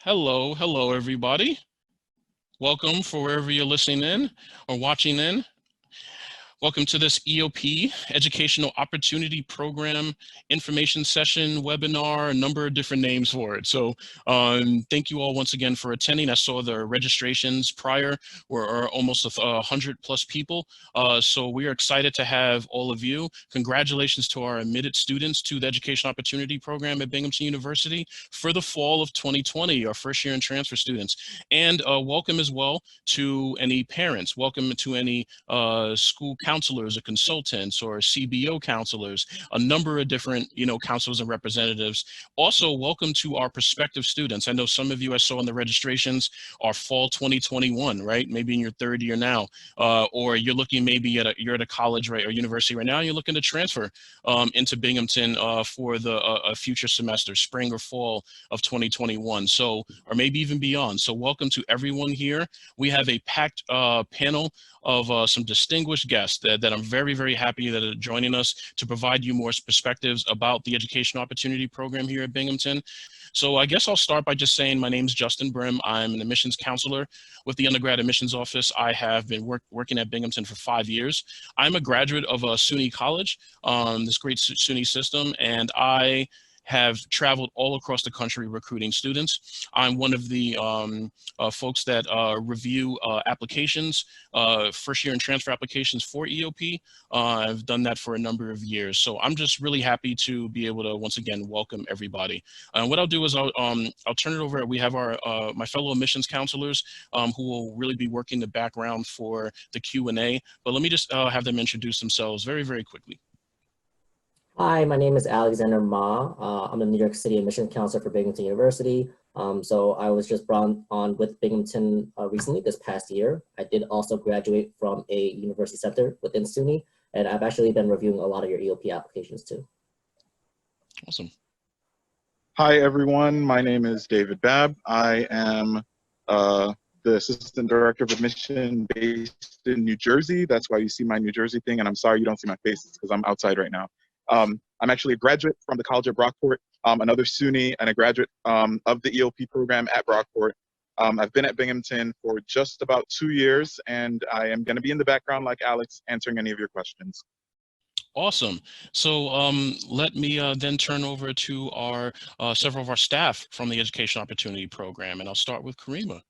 Hello, everybody. Welcome for wherever you're listening in or watching in. Welcome to this EOP, Educational Opportunity Program information session, webinar, a number of different names for it. So thank you all once again for attending. I saw the registrations prior were almost 100+ people. So we are excited to have all of you. Congratulations to our admitted students to the Educational Opportunity Program at Binghamton University for the fall of 2020, our first year in transfer students. And welcome as well to any parents. Welcome to any school counselors or consultants or CBO counselors, a number of different, counselors and representatives. Also, welcome to our prospective students. I know some of you I saw in the registrations are fall 2021, right? Maybe in your third year now, or you're looking maybe you're at a college, right, or university right now, and you're looking to transfer into Binghamton for a future semester, spring or fall of 2021. So, or maybe even beyond. So welcome to everyone here. We have a packed panel of some distinguished guests that I'm very, very happy that are joining us to provide you more perspectives about the Educational Opportunity Program here at Binghamton. So I guess I'll start by just saying my name is Justin Brim. I'm an admissions counselor with the Undergrad Admissions Office. I have been working at Binghamton for 5 years. I'm a graduate of SUNY College, this great SUNY system, and I have traveled all across the country recruiting students. I'm one of the folks that review applications, first year and transfer applications for EOP. I've done that for a number of years. So I'm just really happy to be able to once again welcome everybody. What I'll do is I'll turn it over. We have our my fellow admissions counselors who will really be working the background for the Q&A. But let me just have them introduce themselves very, very quickly. Hi, my name is Alexander Ma. I'm a New York City admissions counselor for Binghamton University. So I was just brought on with Binghamton recently this past year. I did also graduate from a university center within SUNY, and I've actually been reviewing a lot of your EOP applications too. Awesome. Hi, everyone. My name is David Babb. I am the Assistant Director of Admission based in New Jersey. That's why you see my New Jersey thing, and I'm sorry you don't see my faces because I'm outside right now. I'm actually a graduate from the College of Brockport, another SUNY, and a graduate of the EOP program at Brockport. I've been at Binghamton for just about 2 years, and I am going to be in the background like Alex, answering any of your questions. Awesome. So let me then turn over to our several of our staff from the Education Opportunity Program, and I'll start with Karima.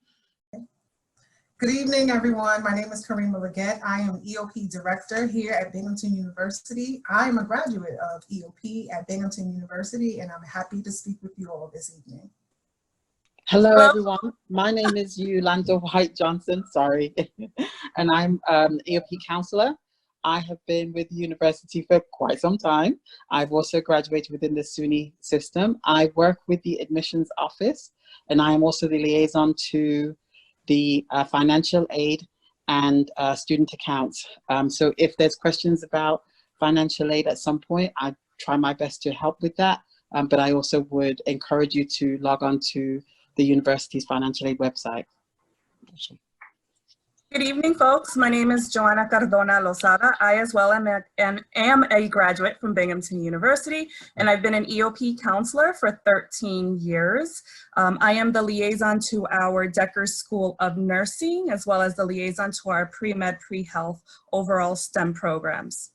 Good evening, everyone. My name is Karima Leggett. I am EOP Director here at Binghamton University. I am a graduate of EOP at Binghamton University, and I'm happy to speak with you all this evening. Hello, everyone. My name is Yolanda White Johnson, sorry, and I'm EOP counselor. I have been with the university for quite some time. I've also graduated within the SUNY system. I work with the admissions office, and I am also the liaison to the financial aid and student accounts. So if there's questions about financial aid at some point, I try my best to help with that. But I also would encourage you to log on to the university's financial aid website. Awesome. Good evening, folks. My name is Joanna Cardona Lozada. I as well am a graduate from Binghamton University, and I've been an EOP counselor for 13 years. I am the liaison to our Decker School of Nursing, as well as the liaison to our pre-med, pre-health overall STEM programs.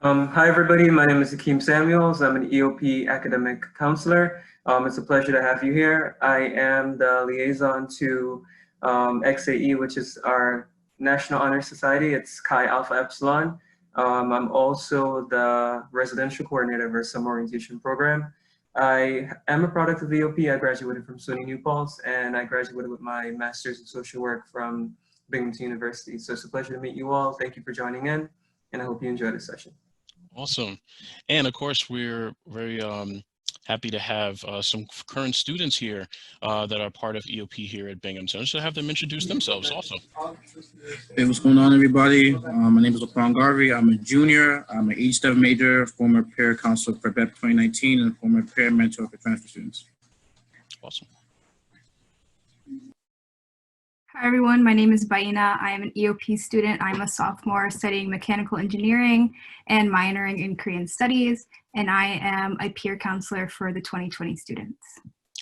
Hi, everybody. My name is Akeem Samuels. I'm an EOP academic counselor. It's a pleasure to have you here. I am the liaison to XAE, which is our National Honor Society. It's Chi Alpha Epsilon. I'm also the residential coordinator of our summer orientation program. I am a product of EOP. I graduated from SUNY New Paltz, and I graduated with my master's in social work from Binghamton University. So it's a pleasure to meet you all. Thank you for joining in, and I hope you enjoy the session. Awesome. And of course, we're very happy to have some current students here that are part of EOP here at Binghamton. So have them introduce themselves also. Hey, what's going on, everybody? My name is Laquan Garvey. I'm a junior. I'm an H-STEM major, former peer counselor for BEP 2019, and former peer mentor for transfer students. Awesome. Hi, everyone. My name is Baina. I am an EOP student. I'm a sophomore studying mechanical engineering and minoring in Korean studies, and I am a peer counselor for the 2020 students.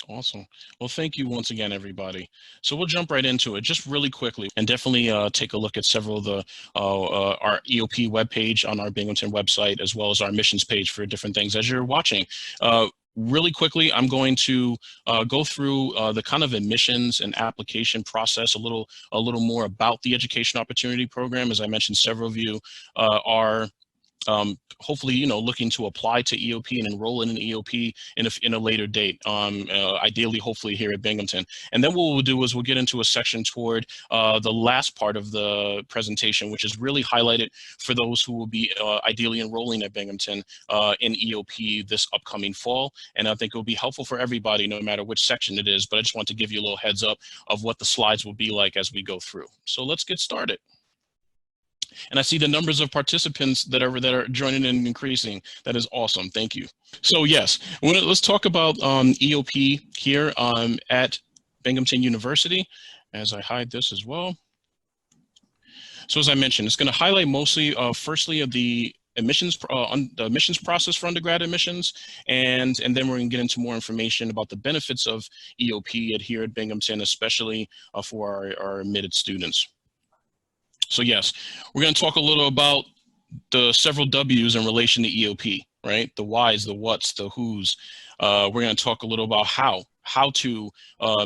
Awesome. Well, thank you once again, everybody. So we'll jump right into it just really quickly, and definitely take a look at several of the our EOP webpage on our Binghamton website, as well as our missions page for different things as you're watching. Really quickly, I'm going to go through the kind of admissions and application process, a little more about the Education Opportunity Program. As I mentioned, several of you are hopefully, looking to apply to EOP and enroll in an EOP in a later date, ideally, hopefully here at Binghamton. And then what we'll do is we'll get into a section toward the last part of the presentation, which is really highlighted for those who will be ideally enrolling at Binghamton in EOP this upcoming fall. And I think it will be helpful for everybody, no matter which section it is, but I just want to give you a little heads up of what the slides will be like as we go through. So let's get started. And I see the numbers of participants that are joining and increasing. That is awesome. Thank you. So yes, let's talk about EOP here at Binghamton University, as I hide this as well. So as I mentioned, it's going to highlight mostly, firstly, of the admissions process for undergrad admissions, and then we're going to get into more information about the benefits of EOP here at Binghamton, especially for our admitted students. So yes, we're going to talk a little about the several W's in relation to EOP, right? The whys, the whats, the who's. We're going to talk a little about how to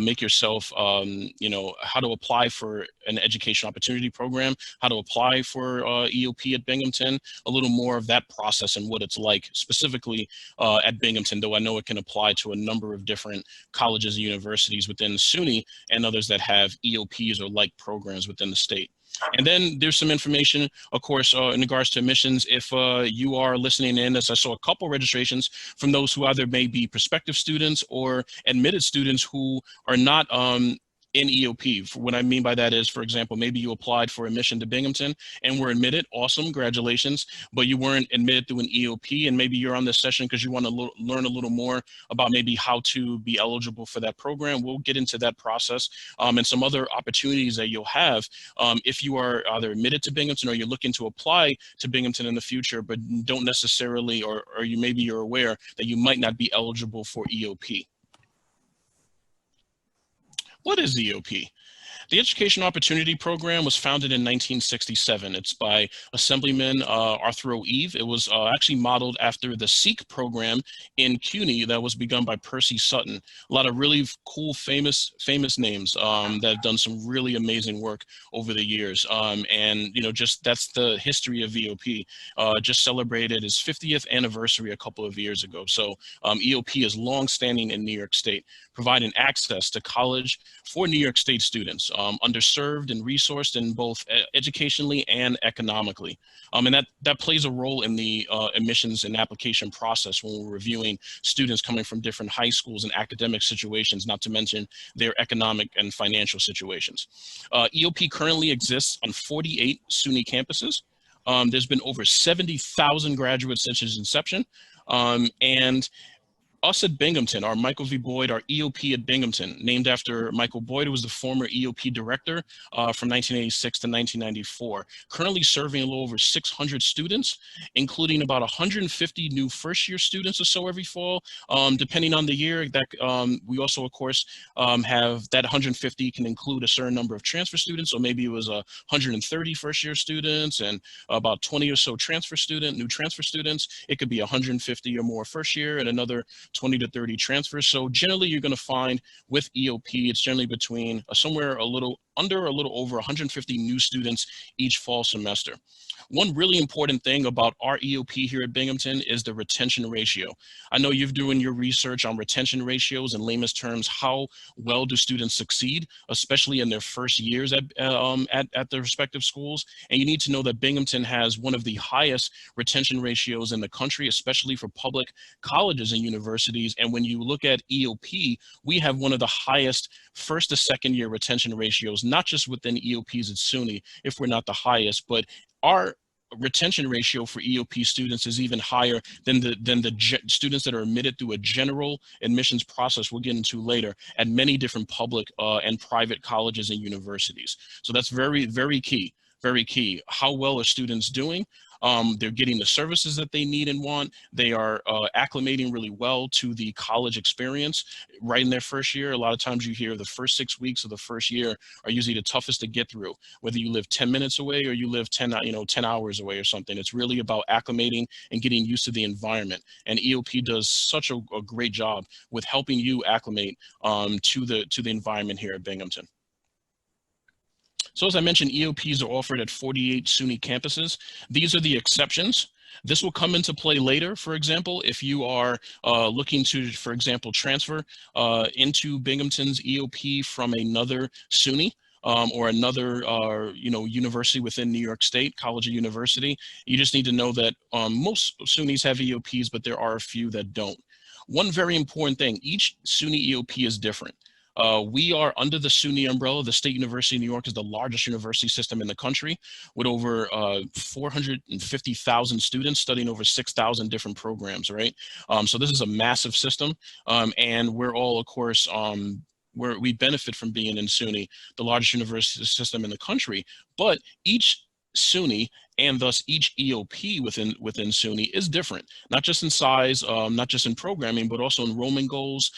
make yourself, how to apply for an education opportunity program, how to apply for EOP at Binghamton, a little more of that process and what it's like specifically at Binghamton, though I know it can apply to a number of different colleges and universities within SUNY and others that have EOPs or like programs within the state. And then there's some information, of course, in regards to admissions. If you are listening in, as I saw a couple registrations from those who either may be prospective students or admitted students who are not in EOP. What I mean by that is, for example, maybe you applied for admission to Binghamton and were admitted. Awesome, congratulations. But you weren't admitted through an EOP, and maybe you're on this session because you want to learn a little more about maybe how to be eligible for that program. We'll get into that process and some other opportunities that you'll have if you are either admitted to Binghamton or you're looking to apply to Binghamton in the future, but don't necessarily, or maybe you're aware that you might not be eligible for EOP. What is EOP? The Education Opportunity Program was founded in 1967. It's by Assemblyman Arthur O. Eve. It was actually modeled after the SEEK program in CUNY that was begun by Percy Sutton. A lot of really cool, famous names that have done some really amazing work over the years. And just that's the history of EOP. Just celebrated its 50th anniversary a couple of years ago. So EOP is longstanding in New York State, providing access to college for New York State students, underserved and resourced in both educationally and economically. And that plays a role in the admissions and application process when we're reviewing students coming from different high schools and academic situations, not to mention their economic and financial situations. EOP currently exists on 48 SUNY campuses. There's been over 70,000 graduates since its inception. And us at Binghamton, our Michael V. Boyd, our EOP at Binghamton, named after Michael Boyd, who was the former EOP director from 1986 to 1994, currently serving a little over 600 students, including about 150 new first-year students or so every fall, depending on the year. That we also, of course, have that 150 can include a certain number of transfer students, so maybe it was 130 first-year students and about 20 or so new transfer students. It could be 150 or more first year and another 20 to 30 transfers. So generally you're going to find with EOP, it's generally between somewhere a little under, a little over 150 new students each fall semester. One really important thing about our EOP here at Binghamton is the retention ratio. I know you've doing your research on retention ratios in layman's terms. How well do students succeed, especially in their first years at their respective schools? And you need to know that Binghamton has one of the highest retention ratios in the country, especially for public colleges and universities. And when you look at EOP, we have one of the highest first to second year retention ratios, not just within EOPs at SUNY, if we're not the highest, but our retention ratio for EOP students is even higher than the students that are admitted through a general admissions process we'll get into later at many different public and private colleges and universities. So that's very, very key, very key. How well are students doing? They're getting the services that they need and want. They are acclimating really well to the college experience right in their first year. A lot of times you hear the first 6 weeks of the first year are usually the toughest to get through, whether you live 10 minutes away or you live 10 hours away or something. It's really about acclimating and getting used to the environment. And EOP does such a great job with helping you acclimate to the environment here at Binghamton. So as I mentioned, EOPs are offered at 48 SUNY campuses. These are the exceptions. This will come into play later. For example, if you are looking to, for example, transfer into Binghamton's EOP from another SUNY or another university within New York State, college or university, you just need to know that most SUNYs have EOPs, but there are a few that don't. One very important thing, each SUNY EOP is different. We are under the SUNY umbrella. The State University of New York is the largest university system in the country with over 450,000 students studying over 6,000 different programs, right? So this is a massive system, and we're all, of course, we benefit from being in SUNY, the largest university system in the country, but each SUNY and thus each EOP within SUNY is different, not just in size, not just in programming, but also enrollment goals,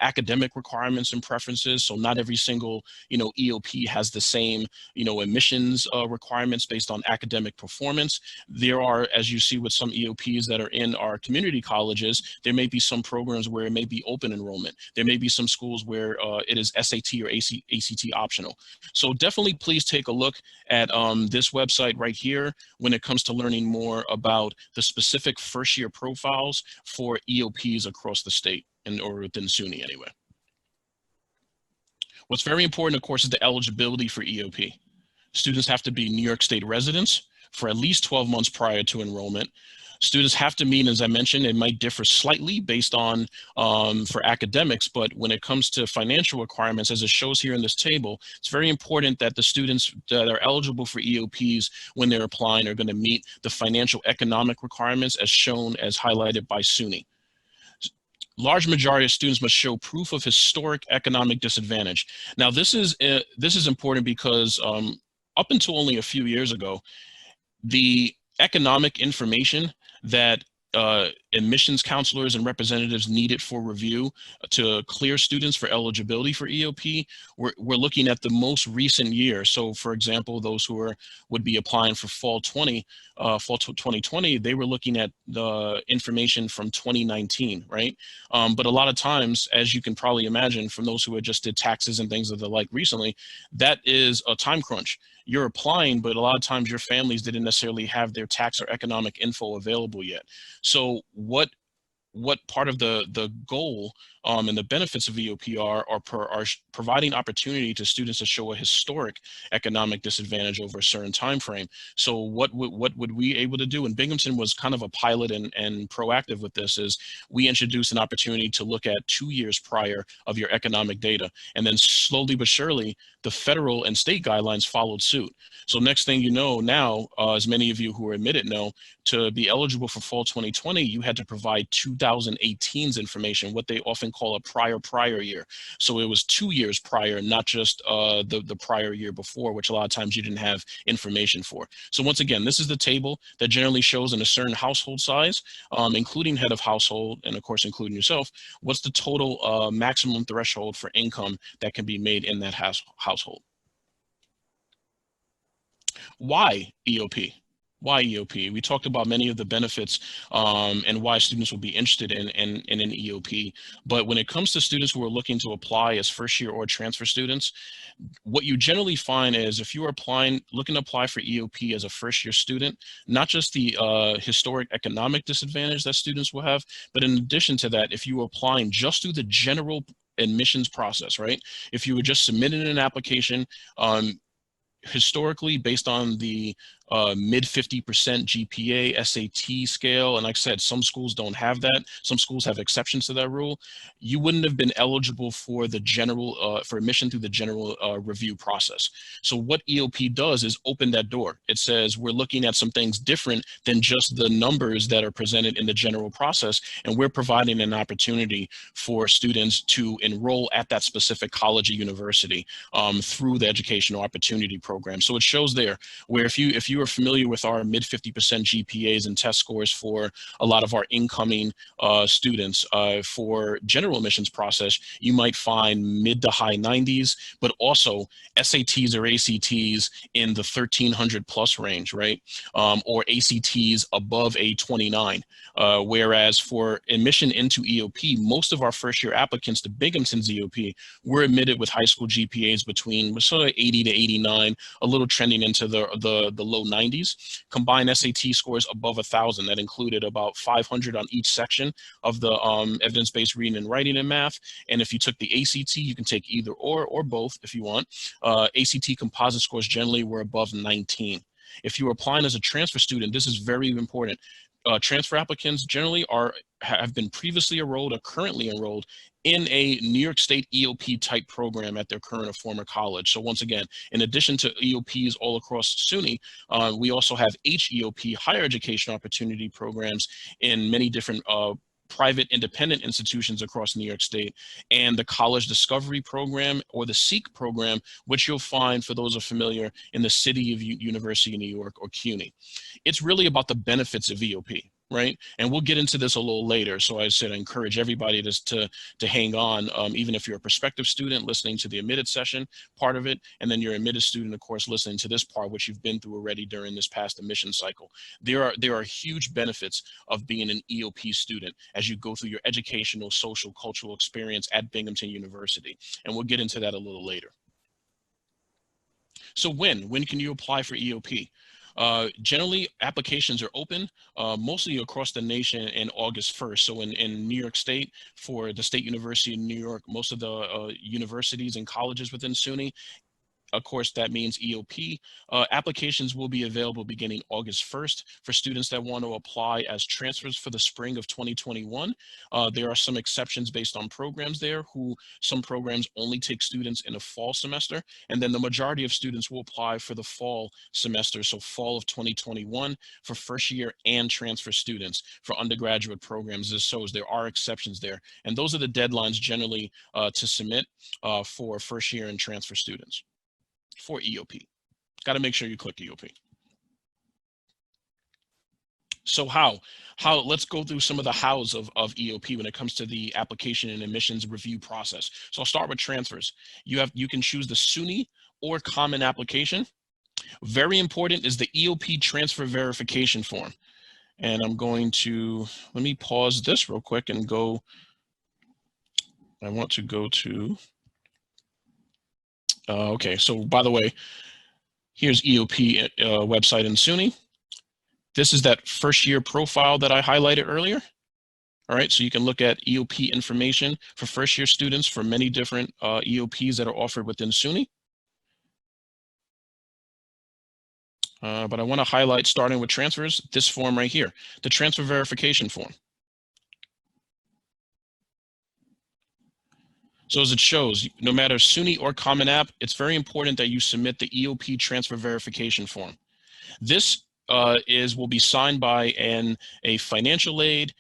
academic requirements and preferences. So not every single EOP has the same admissions requirements based on academic performance. There are, as you see with some EOPs that are in our community colleges, there may be some programs where it may be open enrollment. There may be some schools where it is SAT or ACT optional. So definitely please take a look at this website right here when it comes to learning more about the specific first year profiles for EOPs across the state or within SUNY anyway. What's very important, of course, is the eligibility for EOP. Students have to be New York State residents for at least 12 months prior to enrollment. Students have to meet, as I mentioned, it might differ slightly based on for academics, but when it comes to financial requirements, as it shows here in this table, it's very important that the students that are eligible for EOPs when they're applying are going to meet the financial economic requirements as shown, as highlighted by SUNY. Large majority of students must show proof of historic economic disadvantage. Now, this is important because up until only a few years ago, the economic information that admissions counselors and representatives needed for review to clear students for eligibility for EOP, we're looking at the most recent year. So for example, those who would be applying for fall 2020, they were looking at the information from 2019, right? But a lot of times, as you can probably imagine from those who had just did taxes and things of the like recently, that is a time crunch. You're applying, but a lot of times your families didn't necessarily have their tax or economic info available yet. So what part of the goal and the benefits of EOP are providing opportunity to students to show a historic economic disadvantage over a certain time frame. So what would we able to do? And Binghamton was kind of a pilot and proactive with this, is we introduced an opportunity to look at 2 years prior of your economic data. And then slowly but surely, the federal and state guidelines followed suit. So next thing you know now, as many of you who are admitted know, to be eligible for fall 2020, you had to provide 2018's information, what they often call a prior year. So it was 2 years prior, not just the prior year before, which a lot of times you didn't have information for. So once again, this is the table that generally shows in a certain household size, including head of household, and of course, including yourself, what's the total maximum threshold for income that can be made in that household. Why EOP? Why EOP? We talked about many of the benefits and why students will be interested in an EOP. But when it comes to students who are looking to apply as first year or transfer students, what you generally find is if you are looking to apply for EOP as a first year student, not just the historic economic disadvantage that students will have, but in addition to that, if you are applying just through the general admissions process, right? If you were just submitting an application, historically based on the mid 50% GPA SAT scale, and like I said, some schools don't have that. Some schools have exceptions to that rule. You wouldn't have been eligible for the general for admission through the general review process. So what EOP does is open that door. It says we're looking at some things different than just the numbers that are presented in the general process, and we're providing an opportunity for students to enroll at that specific college or university through the educational opportunity program. So it shows there where if you you are familiar with our mid 50% GPAs and test scores for a lot of our incoming students, for general admissions process, you might find mid to high 90s, but also SATs or ACTs in the 1300 plus range, right? Or ACTs above a 29. Whereas for admission into EOP, most of our first year applicants to Binghamton's EOP were admitted with high school GPAs between sort of 80 to 89, a little trending into the low 90s. Combined SAT scores above 1,000. That included about 500 on each section of the evidence-based reading and writing and math. And if you took the ACT, you can take either or both if you want. ACT composite scores generally were above 19. If you are applying as a transfer student, this is very important. Transfer applicants generally have been previously enrolled or currently enrolled in a New York State EOP type program at their current or former college. So once again, in addition to EOPs all across SUNY, we also have HEOP, higher education opportunity programs in many different private independent institutions across New York State, and the College Discovery Program or the SEEK program, which you'll find, for those who are familiar, in the City of University of New York, or CUNY. It's really about the benefits of EOP, right? And we'll get into this a little later. So I said I encourage everybody to hang on, even if you're a prospective student listening to the admitted session part of it, and then you're an admitted student, of course, listening to this part, which you've been through already during this past admission cycle. There are huge benefits of being an EOP student as you go through your educational, social, cultural experience at Binghamton University. And we'll get into that a little later. So when can you apply for EOP? Generally, applications are open mostly across the nation in August 1st. So in New York State, for the State University of New York, most of the universities and colleges within SUNY, of course, that means EOP. Applications will be available beginning August 1st for students that want to apply as transfers for the spring of 2021. There are some exceptions based on programs there, some programs only take students in a fall semester, and then the majority of students will apply for the fall semester, so fall of 2021 for first year and transfer students for undergraduate programs. This shows there are exceptions there, and those are the deadlines generally to submit for first year and transfer students. For EOP. Got to make sure you click EOP. So let's go through some of the hows of EOP when it comes to the application and admissions review process. So I'll start with transfers. You can choose the SUNY or common application. Very important is the EOP transfer verification form. And I'm going to, let me pause this real quick and go, I want to go to, okay, so by the way, here's EOP website in SUNY. This is that first year profile that I highlighted earlier. All right, so you can look at EOP information for first year students for many different EOPs that are offered within SUNY. But I want to highlight, starting with transfers, this form right here, the transfer verification form. So as it shows, no matter SUNY or Common App, it's very important that you submit the EOP transfer verification form. This will be signed by a financial aid,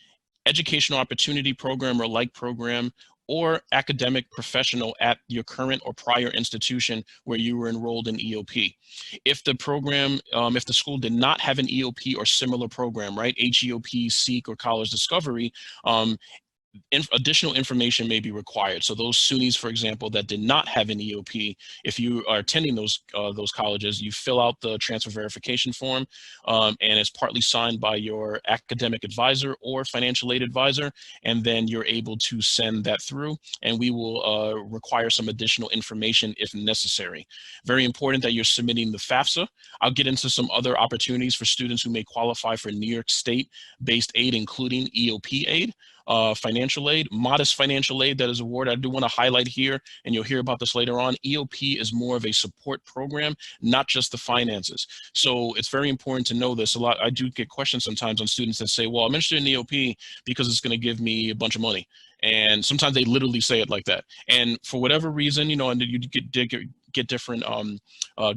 educational opportunity program or like program, or academic professional at your current or prior institution where you were enrolled in EOP. If the program, if the school did not have an EOP or similar program, right, HEOP, SEEK, or College Discovery, additional information may be required. So those SUNYs, for example, that did not have an EOP, if you are attending those colleges, you fill out the transfer verification form, and it's partly signed by your academic advisor or financial aid advisor, and then you're able to send that through, and we will require some additional information if necessary. Very important that you're submitting the FAFSA. I'll get into some other opportunities for students who may qualify for New York State-based aid, including EOP aid. Financial aid, modest financial aid that is awarded. I do want to highlight here, and you'll hear about this later on, EOP is more of a support program, not just the finances. So it's very important to know this. I do get questions sometimes on students that say, well, I'm interested in EOP because it's going to give me a bunch of money. And sometimes they literally say it like that. And for whatever reason, you know, and you get different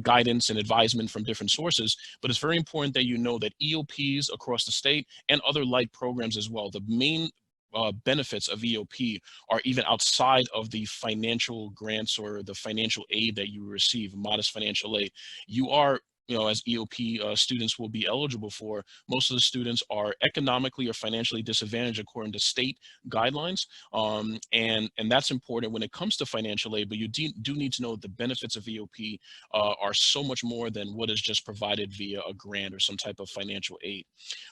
guidance and advisement from different sources, but it's very important that you know that EOPs across the state and other like programs as well, the main benefits of EOP are even outside of the financial grants or the financial aid that you receive, modest financial aid. You are as EOP students will be eligible for, most of the students are economically or financially disadvantaged according to state guidelines. And that's important when it comes to financial aid, but you do need to know the benefits of EOP are so much more than what is just provided via a grant or some type of financial aid.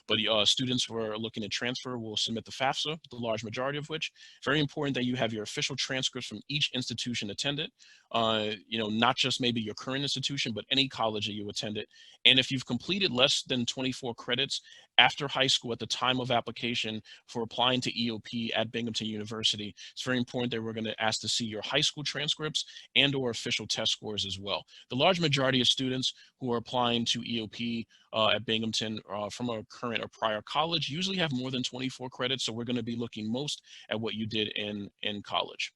But students who are looking to transfer will submit the FAFSA, the large majority of which. Very important that you have your official transcripts from each institution attended, not just maybe your current institution, but any college that you attended. And if you've completed less than 24 credits after high school at the time of application for applying to EOP at Binghamton University, it's very important that we're going to ask to see your high school transcripts and or official test scores as well. The large majority of students who are applying to EOP at Binghamton from a current or prior college usually have more than 24 credits, so we're going to be looking most at what you did in college.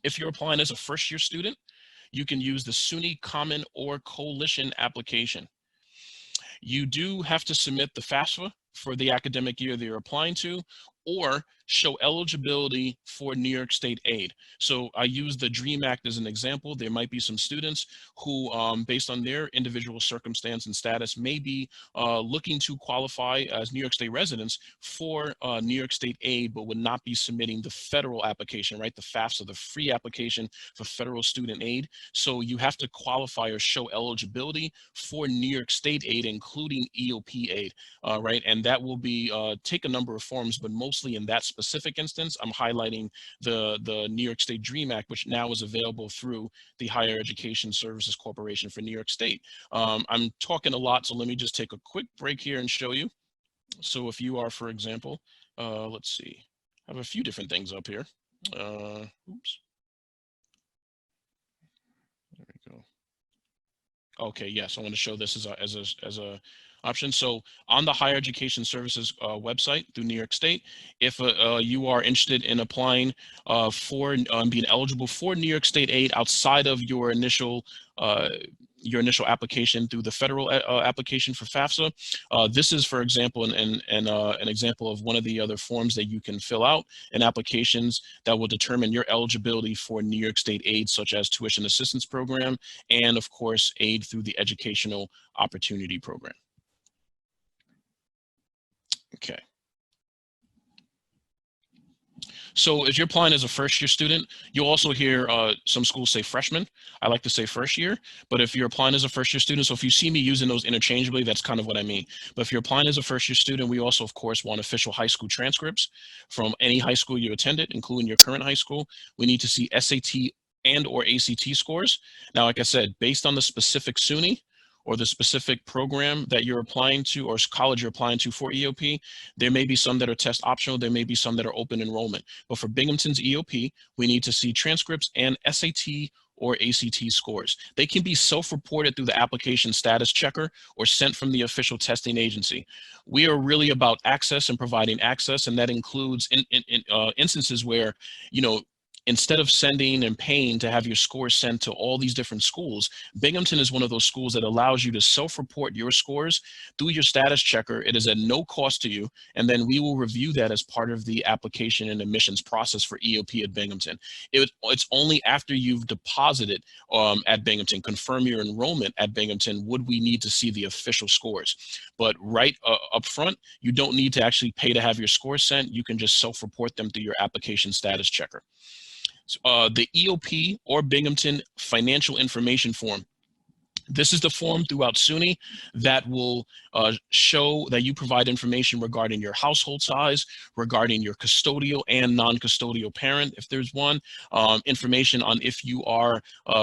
If you're applying as a first-year student, you can use the SUNY Common or Coalition application. You do have to submit the FAFSA for the academic year that you're applying to, or show eligibility for New York State aid. So I use the DREAM Act as an example. There might be some students who, based on their individual circumstance and status, may be looking to qualify as New York State residents for New York State aid, but would not be submitting the federal application, right? The FAFSA, the free application for federal student aid. So you have to qualify or show eligibility for New York State aid, including EOP aid, right? And that will be take a number of forms, but mostly in that specific instance, I'm highlighting the New York State DREAM Act, which now is available through the Higher Education Services Corporation for New York State. I'm talking a lot, so let me just take a quick break here and show you. So if you are, for example, let's see, I have a few different things up here. Oops. There we go. Okay, yes, I want to show this as a option. So on the Higher Education Services website through New York State, if you are interested in applying for being eligible for New York State aid outside of your initial application through the federal application for FAFSA, this is, for example, an example of one of the other forms that you can fill out and applications that will determine your eligibility for New York State aid, such as tuition assistance program, and of course, aid through the Educational Opportunity Program. Okay. So if you're applying as a first-year student, you'll also hear some schools say freshman. I like to say first year, but if you're applying as a first-year student, so if you see me using those interchangeably, that's kind of what I mean. But if you're applying as a first-year student, we also, of course, want official high school transcripts from any high school you attended, including your current high school. We need to see SAT and or ACT scores. Now, like I said, based on the specific SUNY, or the specific program that you're applying to or college you're applying to for EOP, there may be some that are test optional, there may be some that are open enrollment. But for Binghamton's EOP, we need to see transcripts and SAT or ACT scores. They can be self-reported through the application status checker or sent from the official testing agency. We are really about access and providing access, and that includes instances where, instead of sending and paying to have your scores sent to all these different schools, Binghamton is one of those schools that allows you to self-report your scores through your status checker. It is at no cost to you, and then we will review that as part of the application and admissions process for EOP at Binghamton. It's only after you've deposited at Binghamton, confirm your enrollment at Binghamton, would we need to see the official scores. But right up front, you don't need to actually pay to have your scores sent. You can just self-report them through your application status checker. The EOP or Binghamton Financial Information Form. This is the form throughout SUNY that will show that you provide information regarding your household size, regarding your custodial and non-custodial parent, if there's one, information on if you are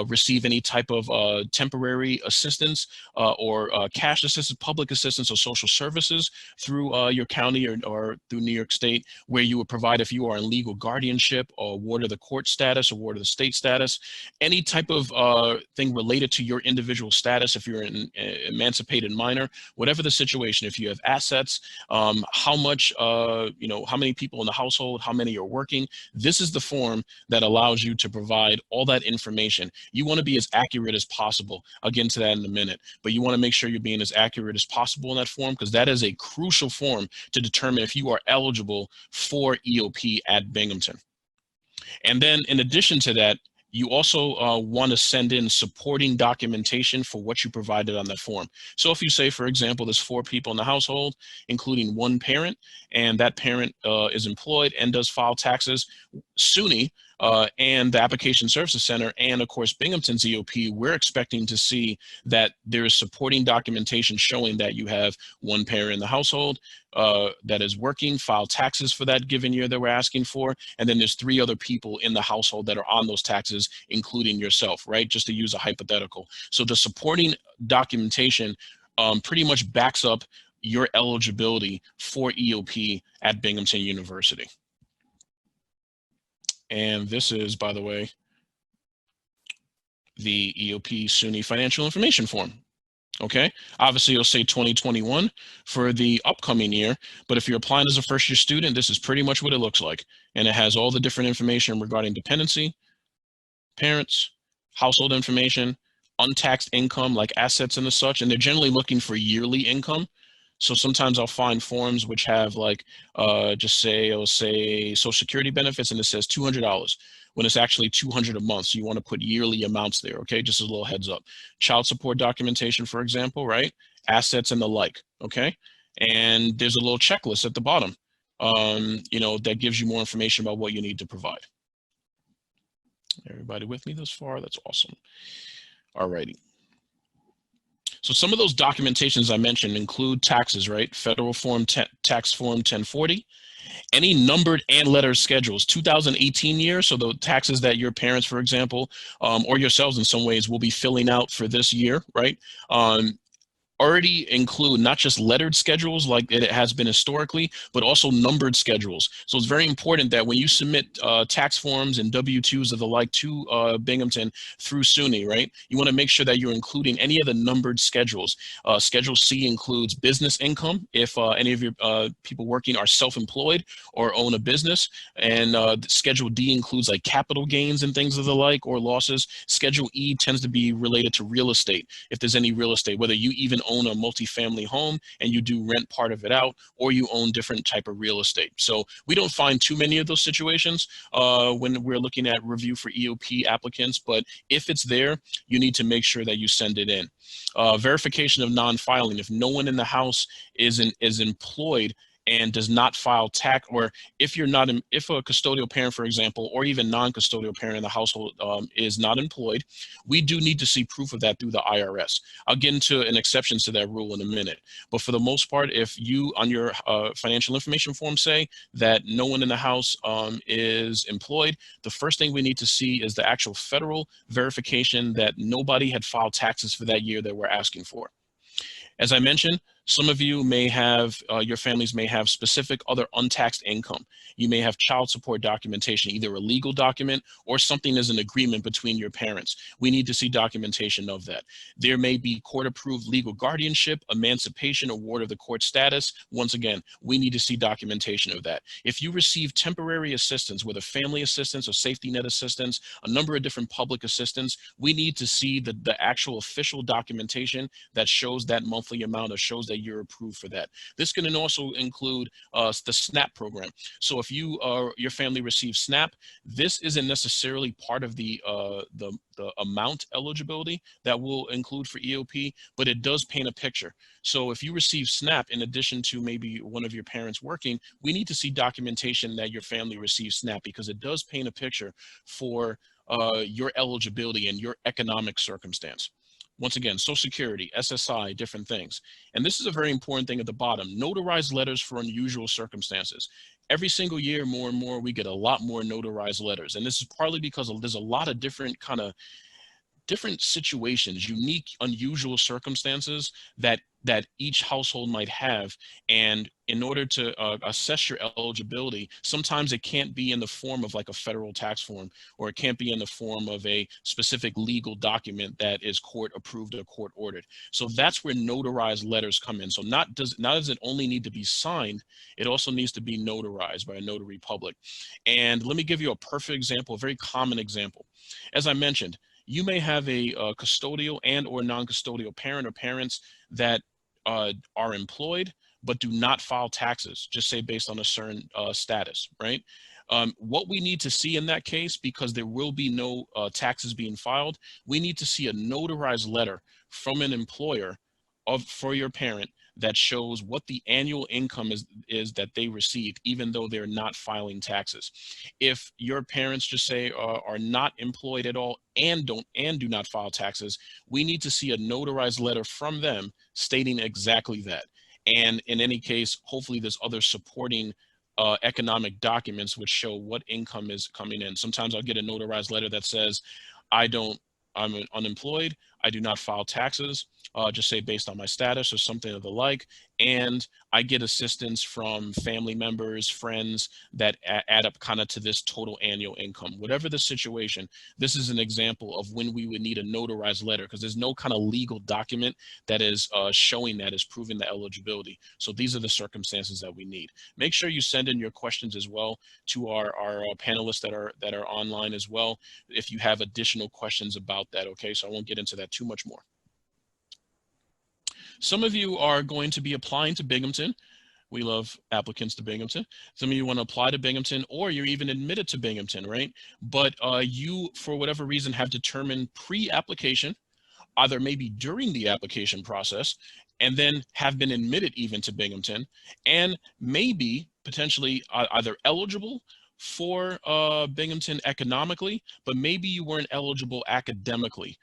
receive any type of temporary assistance or cash assistance, public assistance, or social services through your county or through New York State, where you would provide if you are in legal guardianship or ward of the court status or ward of the state status, any type of thing related to your individual status, if you're an emancipated minor, whatever the situation, if you have assets, how much, how many people in the household, how many are working. This is the form that allows you to provide all that information. You want to be as accurate as possible. I'll get into that in a minute, but you want to make sure you're being as accurate as possible in that form, because that is a crucial form to determine if you are eligible for EOP at Binghamton. And then in addition to that, You also want to send in supporting documentation for what you provided on that form. So if you say, for example, there's 4 people in the household, including 1 parent, and that parent is employed and does file taxes, SUNY and the Application Services Center and of course Binghamton's EOP, we're expecting to see that there is supporting documentation showing that you have 1 parent in the household that is working, filed taxes for that given year that we're asking for, and then there's 3 other people in the household that are on those taxes, including yourself, right? Just to use a hypothetical. So the supporting documentation pretty much backs up your eligibility for EOP at Binghamton University. And this is, by the way, the EOP SUNY financial information form. Okay, obviously it'll say 2021 for the upcoming year, but if you're applying as a first-year student, this is pretty much what it looks like. And it has all the different information regarding dependency, parents, household information, untaxed income like assets and the such, and they're generally looking for yearly income. So sometimes I'll find forms which have like, just say, it'll say Social Security benefits and it says $200 when it's actually $200 a month. So you want to put yearly amounts there, okay? Just a little heads up. Child support documentation, for example, right? Assets and the like, okay? And there's a little checklist at the bottom, you know, that gives you more information about what you need to provide. Everybody with me thus far? That's awesome. All righty. So some of those documentations I mentioned include taxes, right? Federal form, tax form 1040, any numbered and lettered schedules, 2018 year. So the taxes that your parents, for example, or yourselves in some ways will be filling out for this year, right? Already include not just lettered schedules like it has been historically, but also numbered schedules. So it's very important that when you submit tax forms and W-2s of the like to Binghamton through SUNY, right, you want to make sure that you're including any of the numbered schedules. Schedule C includes business income, if any of your people working are self-employed or own a business, and Schedule D includes like capital gains and things of the like, or losses. Schedule E tends to be related to real estate, if there's any real estate, whether you even own a multifamily home and you do rent part of it out, or you own different type of real estate. So we don't find too many of those situations when we're looking at review for EOP applicants, but if it's there, you need to make sure that you send it in. Verification of non-filing. If no one in the house is employed and does not file tax, or if you're not, if a custodial parent, for example, or even non-custodial parent in the household is not employed, we do need to see proof of that through the IRS. I'll get into an exception to that rule in a minute. But for the most part, if you on your financial information form say that no one in the house is employed, the first thing we need to see is the actual federal verification that nobody had filed taxes for that year that we're asking for. As I mentioned, some of you may have, your families may have specific other untaxed income. You may have child support documentation, either a legal document or something as an agreement between your parents. We need to see documentation of that. There may be court-approved legal guardianship, emancipation, award of the court status. Once again, we need to see documentation of that. If you receive temporary assistance, whether family assistance or safety net assistance, a number of different public assistance, we need to see the actual official documentation that shows that monthly amount or shows that you're approved for that. This can also include the SNAP program. So if you your family receives SNAP, this isn't necessarily part of the amount eligibility that will include for EOP, but it does paint a picture. So if you receive SNAP in addition to maybe one of your parents working, we need to see documentation that your family receives SNAP, because it does paint a picture for your eligibility and your economic circumstance. Once again, Social Security, SSI, different things. And this is a very important thing at the bottom, notarized letters for unusual circumstances. Every single year, more and more, we get a lot more notarized letters. And this is partly because there's a lot of different situations, unique, unusual circumstances that each household might have. And in order to assess your eligibility, sometimes it can't be in the form of like a federal tax form, or it can't be in the form of a specific legal document that is court approved or court ordered. So that's where notarized letters come in. So not does it only need to be signed, it also needs to be notarized by a notary public. And let me give you a perfect example, a very common example. As I mentioned, you may have a custodial and or non-custodial parent or parents that are employed but do not file taxes, just say based on a certain status, right? What we need to see in that case, because there will be no taxes being filed, we need to see a notarized letter from an employer for your parent that shows what the annual income is that they received, even though they're not filing taxes. If your parents just say are not employed at all and do not file taxes, we need to see a notarized letter from them stating exactly that. And in any case, hopefully there's other supporting economic documents which show what income is coming in. Sometimes I'll get a notarized letter that says, I'm unemployed, I do not file taxes, just say based on my status or something of the like, and I get assistance from family members, friends that add up kind of to this total annual income. Whatever the situation, this is an example of when we would need a notarized letter, because there's no kind of legal document that is showing that is proving the eligibility. So these are the circumstances that we need. Make sure you send in your questions as well to our panelists that are online as well, if you have additional questions about that, okay? So I won't get into that too much more. Some of you are going to be applying to Binghamton. We love applicants to Binghamton. Some of you want to apply to Binghamton, or you're even admitted to Binghamton, right? But you, for whatever reason, have determined pre-application, either maybe during the application process, and then have been admitted even to Binghamton, and maybe potentially either eligible for Binghamton economically, but maybe you weren't eligible academically.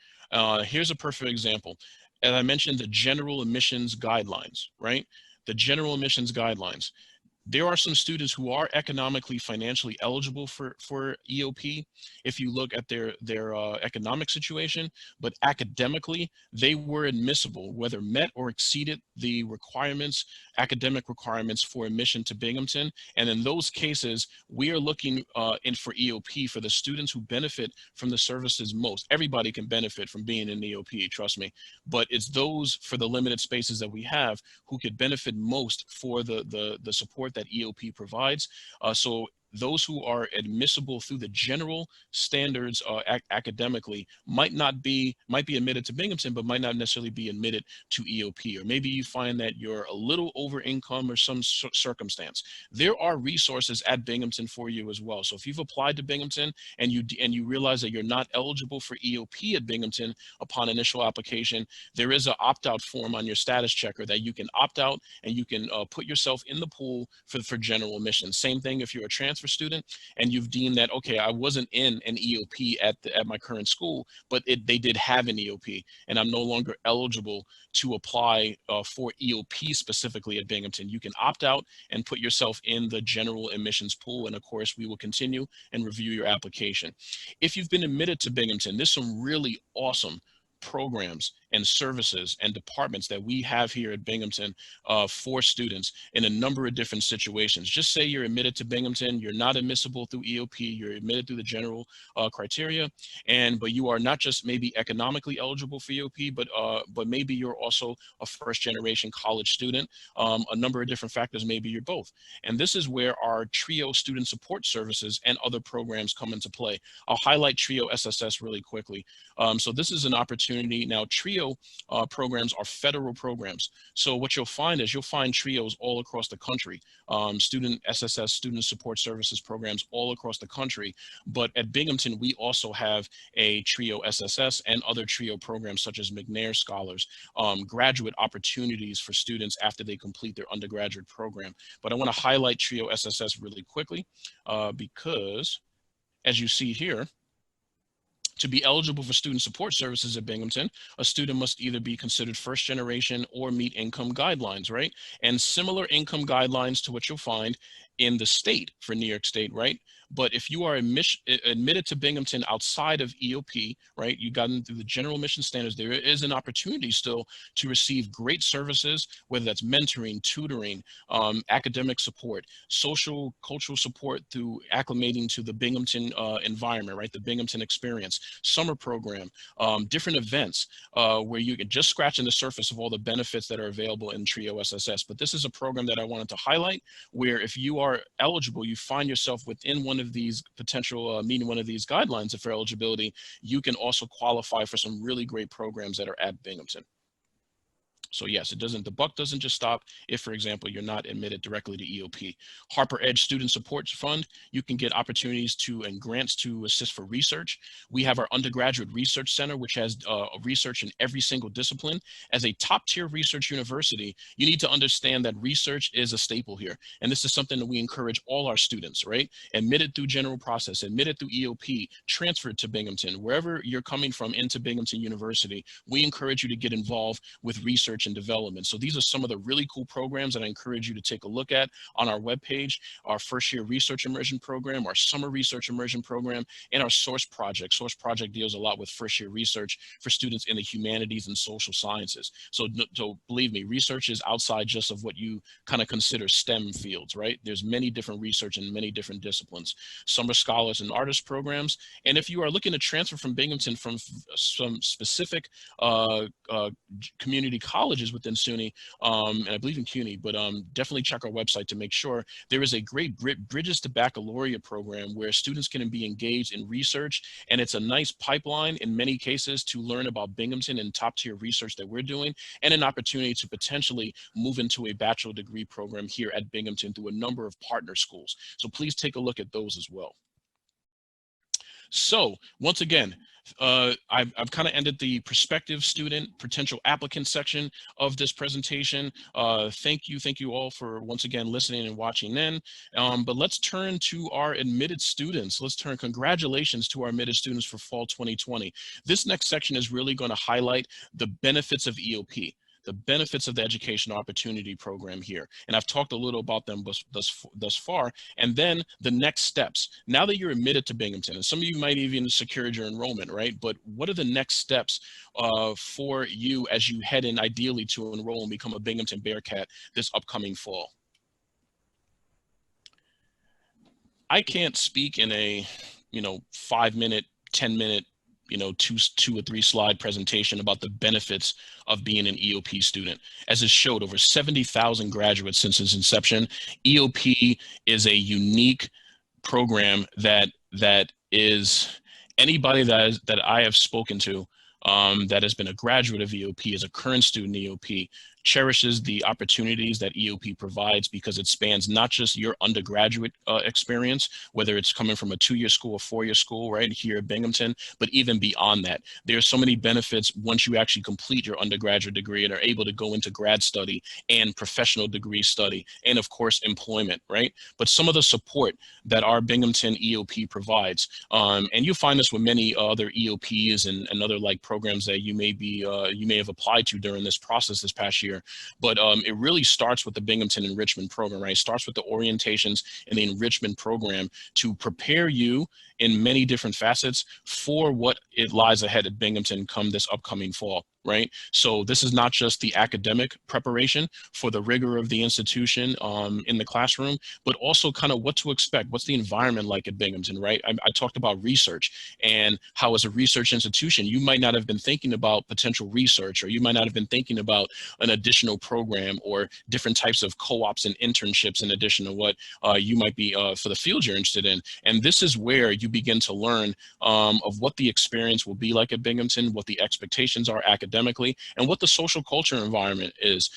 Here's a perfect example. As I mentioned, the general admissions guidelines, right? The general admissions guidelines. There are some students who are economically, financially eligible for EOP if you look at their economic situation, but academically, they were admissible, whether met or exceeded the requirements, academic requirements for admission to Binghamton. And in those cases, we are looking in for EOP for the students who benefit from the services most. Everybody can benefit from being in EOP, trust me, but it's those for the limited spaces that we have who could benefit most for the support that EOP provides. So those who are admissible through the general standards academically might be admitted to Binghamton, but might not necessarily be admitted to EOP. Or maybe you find that you're a little over income or some circumstance. There are resources at Binghamton for you as well. So if you've applied to Binghamton and you realize that you're not eligible for EOP at Binghamton upon initial application, there is an opt-out form on your status checker that you can opt out, and you can put yourself in the pool for general admission. Same thing if you're a transfer student and you've deemed that, okay, I wasn't in an EOP at my current school, but they did have an EOP, and I'm no longer eligible to apply for EOP specifically at Binghamton. You can opt out and put yourself in the general admissions pool, and of course we will continue and review your application. If you've been admitted to Binghamton, there's some really awesome programs and services and departments that we have here at Binghamton for students in a number of different situations. Just say you're admitted to Binghamton, you're not admissible through EOP, you're admitted through the general criteria, but you are not just maybe economically eligible for EOP, but maybe you're also a first-generation college student. A number of different factors, maybe you're both. And this is where our TRIO student support services and other programs come into play. I'll highlight TRIO SSS really quickly. So this is an opportunity. Now, TRIO programs are federal programs. So what you'll find is you'll find TRIOs all across the country, student SSS, student support services programs all across the country. But at Binghamton, we also have a TRIO SSS and other TRIO programs such as McNair Scholars, graduate opportunities for students after they complete their undergraduate program. But I want to highlight TRIO SSS really quickly because, as you see here, to be eligible for student support services at Binghamton, a student must either be considered first generation or meet income guidelines, right? And similar income guidelines to what you'll find in the state for New York State, right? But if you are admitted to Binghamton outside of EOP, right, you got into the general admission standards, there is an opportunity still to receive great services, whether that's mentoring, tutoring, academic support, social, cultural support through acclimating to the Binghamton environment, right, the Binghamton experience, summer program, different events where you can just scratching the surface of all the benefits that are available in TRIO SSS. But this is a program that I wanted to highlight where if you are eligible, you find yourself within one of these potential, meeting one of these guidelines for eligibility, you can also qualify for some really great programs that are at Binghamton. So yes, the buck doesn't just stop if, for example, you're not admitted directly to EOP. Harper Edge Student Support Fund, you can get opportunities and grants to assist for research. We have our Undergraduate Research Center, which has research in every single discipline. As a top tier research university, you need to understand that research is a staple here. And this is something that we encourage all our students, right? Admitted through general process, admitted through EOP, transferred to Binghamton, wherever you're coming from into Binghamton University, we encourage you to get involved with research and development. So these are some of the really cool programs that I encourage you to take a look at on our webpage: our first year research immersion program, our summer research immersion program, and our Source Project. Source Project deals a lot with first year research for students in the humanities and social sciences. So believe me, research is outside just of what you kind of consider STEM fields, right? There's many different research in many different disciplines. Summer Scholars and Artist programs. And if you are looking to transfer from Binghamton from some specific community colleges within SUNY, and I believe in CUNY, but definitely check our website to make sure. There is a great Bridges to Baccalaureate program where students can be engaged in research, and it's a nice pipeline in many cases to learn about Binghamton and top tier research that we're doing, and an opportunity to potentially move into a bachelor degree program here at Binghamton through a number of partner schools. So please take a look at those as well. So once again, I've kind of ended the prospective student potential applicant section of this presentation. Thank you all for once again listening and watching in. But let's turn to our admitted students. Congratulations to our admitted students for fall 2020. This next section is really going to highlight the benefits of EOP, the benefits of the Educational Opportunity Program here. And I've talked a little about them thus far. And then the next steps. Now that you're admitted to Binghamton, and some of you might even secured your enrollment, right? But what are the next steps for you as you head in ideally to enroll and become a Binghamton Bearcat this upcoming fall? I can't speak in a 5-minute, 10-minute, 2 or 3 slide presentation about the benefits of being an EOP student. As it showed, over 70,000 graduates since its inception. EOP is a unique program that is anybody that I have spoken to that has been a graduate of EOP, is a current student EOP, cherishes the opportunities that EOP provides, because it spans not just your undergraduate experience, whether it's coming from a 2-year school or 4-year school right here at Binghamton, but even beyond that. There's so many benefits once you actually complete your undergraduate degree and are able to go into grad study and professional degree study, and of course employment, right? But some of the support that our Binghamton EOP provides, and you'll find this with many other EOPs and other like programs that you may have applied to during this process this past year. But it really starts with the Binghamton Enrichment Program, right? It starts with the orientations and the enrichment program to prepare you in many different facets for what it lies ahead at Binghamton come this upcoming fall, right? So this is not just the academic preparation for the rigor of the institution in the classroom, but also kind of what to expect. What's the environment like at Binghamton, right? I talked about research and how as a research institution, you might not have been thinking about potential research, or you might not have been thinking about an additional program or different types of co-ops and internships in addition to what you might be for the field you're interested in. And this is where you begin to learn of what the experience will be like at Binghamton, what the expectations are academically, and what the social culture environment is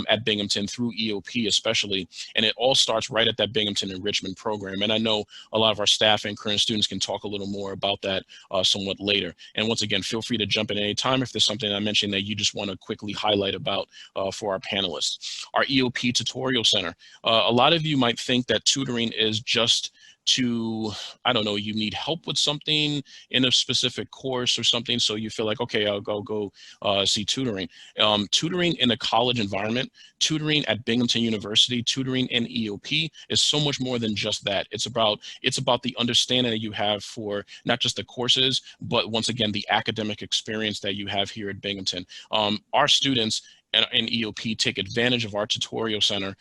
at Binghamton through EOP especially. And it all starts right at that Binghamton Enrichment Program. And I know a lot of our staff and current students can talk a little more about that somewhat later. And once again, feel free to jump in any time if there's something I mentioned that you just want to quickly highlight about for our panelists. Our EOP Tutorial Center. A lot of you might think that tutoring is just to, I don't know, you need help with something in a specific course or something, so you feel like, okay, I'll go see tutoring. Tutoring in a college environment, tutoring at Binghamton University, tutoring in EOP is so much more than just that. It's about the understanding that you have for not just the courses, but once again, the academic experience that you have here at Binghamton. Our students and EOP take advantage of our tutorial center,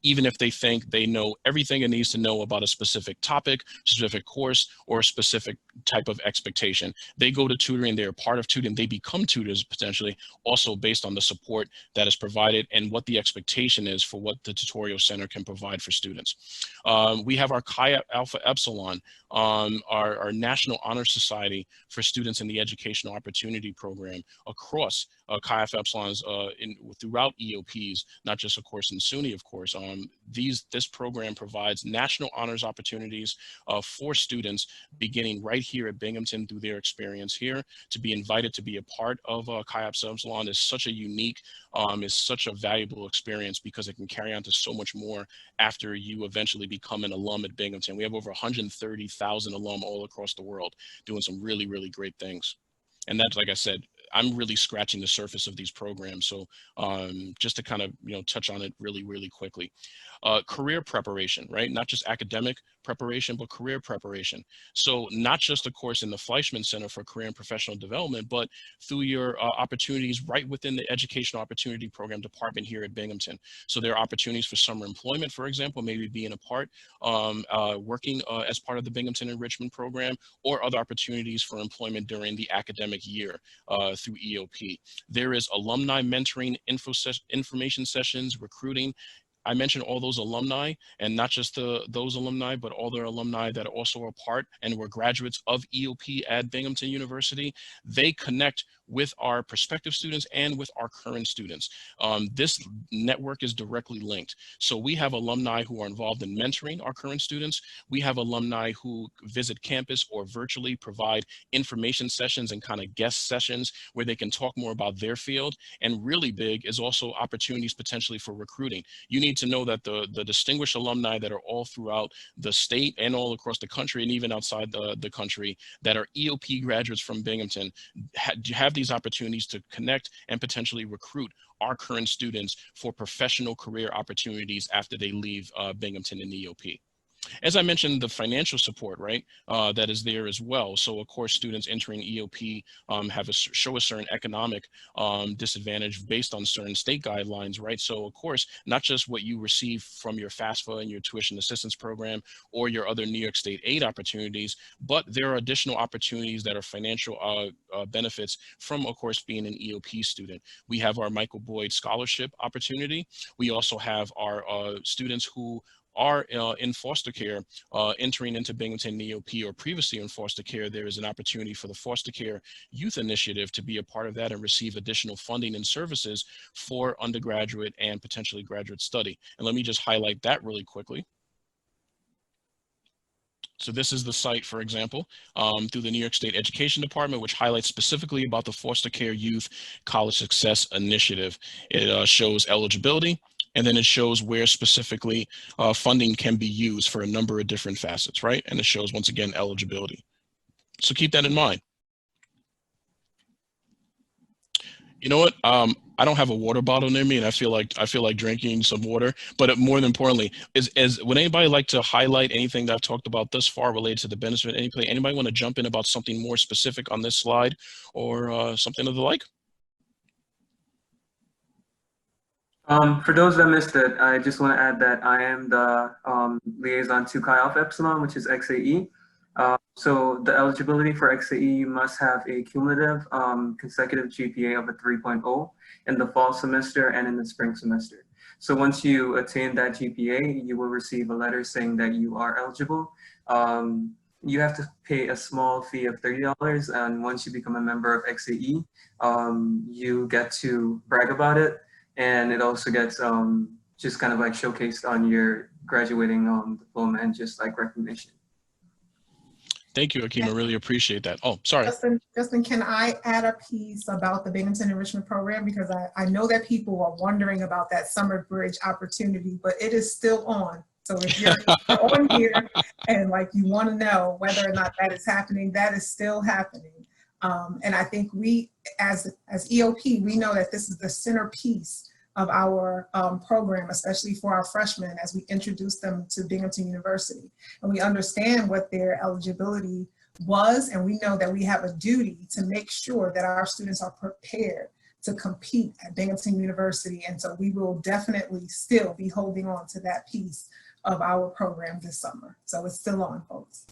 even if they think they know everything it needs to know about a specific topic, specific course, or a specific type of expectation. They go to tutoring, they're part of tutoring, they become tutors potentially, also based on the support that is provided and what the expectation is for what the tutorial center can provide for students. We have our Chi Alpha Epsilon, our National Honor Society for students in the Educational Opportunity Program across Chi Alpha Epsilon's throughout EOPs, not just of course in SUNY, of course. This program provides national honors opportunities for students beginning right here at Binghamton through their experience here. To be invited to be a part of Chi Alpha Epsilon is such a unique, is such a valuable experience because it can carry on to so much more after you eventually become an alum at Binghamton. We have over 130,000 alum all across the world doing some really, really great things. And that's, like I said, I'm really scratching the surface of these programs. So just to kind of, touch on it really, really quickly. Career preparation, right? Not just academic preparation, but career preparation. So not just, of course, in the Fleischman Center for Career and Professional Development, but through your opportunities right within the Educational Opportunity Program department here at Binghamton. So there are opportunities for summer employment, for example, maybe being a part, working as part of the Binghamton Enrichment Program, or other opportunities for employment during the academic year through EOP. There is alumni mentoring, information sessions, recruiting. I mentioned all those alumni, and not just those alumni, but all their alumni that also are part and were graduates of EOP at Binghamton University. They connect with our prospective students and with our current students. This network is directly linked. So we have alumni who are involved in mentoring our current students. We have alumni who visit campus or virtually provide information sessions and kind of guest sessions where they can talk more about their field. And really big is also opportunities potentially for recruiting. You need to know that the distinguished alumni that are all throughout the state and all across the country and even outside the country that are EOP graduates from Binghamton have these opportunities to connect and potentially recruit our current students for professional career opportunities after they leave Binghamton and EOP. As I mentioned, the financial support, right, that is there as well. So of course, students entering EOP show a certain economic disadvantage based on certain state guidelines, right? So of course, not just what you receive from your FAFSA and your tuition assistance program or your other New York State aid opportunities, but there are additional opportunities that are financial benefits from, of course, being an EOP student. We have our Michael Boyd Scholarship opportunity. We also have our students who are in foster care, entering into Binghamton EOP or previously in foster care. There is an opportunity for the Foster Care Youth Initiative to be a part of that and receive additional funding and services for undergraduate and potentially graduate study. And let me just highlight that really quickly. So this is the site, for example, through the New York State Education Department, which highlights specifically about the Foster Care Youth College Success Initiative. It shows eligibility, and then it shows where specifically funding can be used for a number of different facets, right? And it shows, once again, eligibility. So keep that in mind. You know what? I don't have a water bottle near me, and I feel like drinking some water. But more importantly, would anybody like to highlight anything that I've talked about thus far related to the benefit? Anybody want to jump in about something more specific on this slide or something of the like? For those that missed it, I just want to add that I am the liaison to Chi Alpha Epsilon, which is XAE. So the eligibility for XAE, you must have a cumulative consecutive GPA of a 3.0 in the fall semester and in the spring semester. So once you attain that GPA, you will receive a letter saying that you are eligible. You have to pay a small fee of $30, and once you become a member of XAE, you get to brag about it. And it also gets just kind of like showcased on your graduating diploma and just like recognition. Thank you, Akeem. I really appreciate that. Oh, sorry. Justin, can I add a piece about the Binghamton Enrichment Program? Because I know that people are wondering about that summer bridge opportunity, but it is still on. So if you're on here and like you want to know whether or not that is happening, that is still happening. And I think we, as EOP, we know that this is the centerpiece of our program, especially for our freshmen as we introduce them to Binghamton University. And we understand what their eligibility was, and we know that we have a duty to make sure that our students are prepared to compete at Binghamton University. And so we will definitely still be holding on to that piece of our program this summer. So it's still on, folks.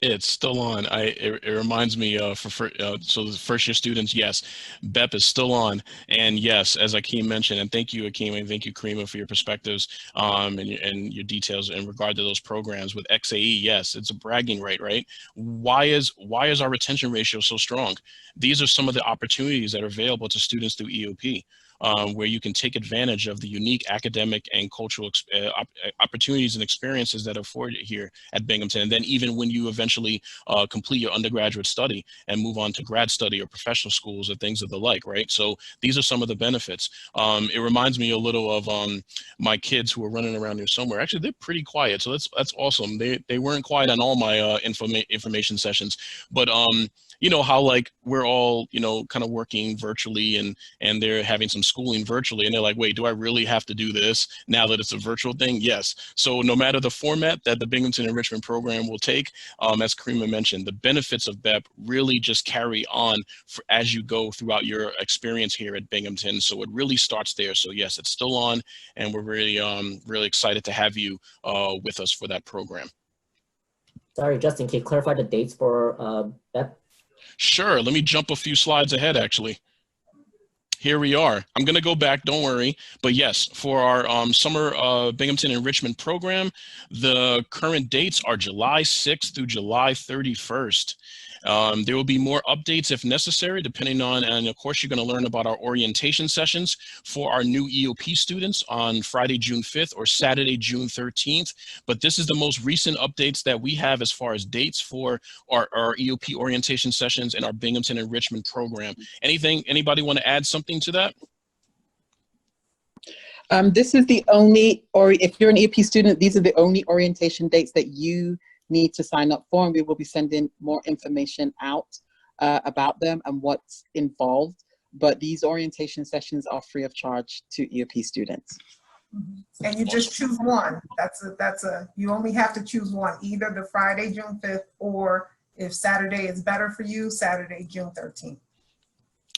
It's still on. It reminds me so the first year students, yes, BEP is still on. And yes, as Akeem mentioned, and thank you, Akeem, and thank you, Karima, for your perspectives and your details in regard to those programs with XAE. Yes, it's a bragging right? Why is our retention ratio so strong? These are some of the opportunities that are available to students through EOP. where you can take advantage of the unique academic and cultural opportunities and experiences that are afforded here at Binghamton. And then even when you eventually complete your undergraduate study and move on to grad study or professional schools or things of the like, right? So these are some of the benefits. It reminds me a little of my kids who are running around here somewhere. Actually, they're pretty quiet, so that's awesome. They weren't quiet on all my information sessions, but you know how like we're all, you know, kind of working virtually and they're having some schooling virtually and they're like, wait, do I really have to do this now that it's a virtual thing? Yes. So no matter the format that the Binghamton Enrichment Program will take, as Karima mentioned, the benefits of BEP really just carry on as you go throughout your experience here at Binghamton. So it really starts there. So yes, it's still on, and we're really excited to have you with us for that program. Sorry, Justin, can you clarify the dates for BEP? Sure, let me jump a few slides ahead actually. Here we are. I'm going to go back, don't worry. But yes, for our summer Binghamton Enrichment Program, the current dates are July 6th through July 31st. There will be more updates if necessary, depending on, and of course, you're going to learn about our orientation sessions for our new EOP students on Friday, June 5th or Saturday, June 13th. But this is the most recent updates that we have as far as dates for our EOP orientation sessions and our Binghamton Enrichment Program. Anybody want to add something to that? This is the only, or if you're an EOP student, these are the only orientation dates that you need to sign up for, and we will be sending more information out about them and what's involved. But these orientation sessions are free of charge to EOP students. And you just choose one. You only have to choose one, either the Friday, June 5th, or if Saturday is better for you, Saturday, June 13th.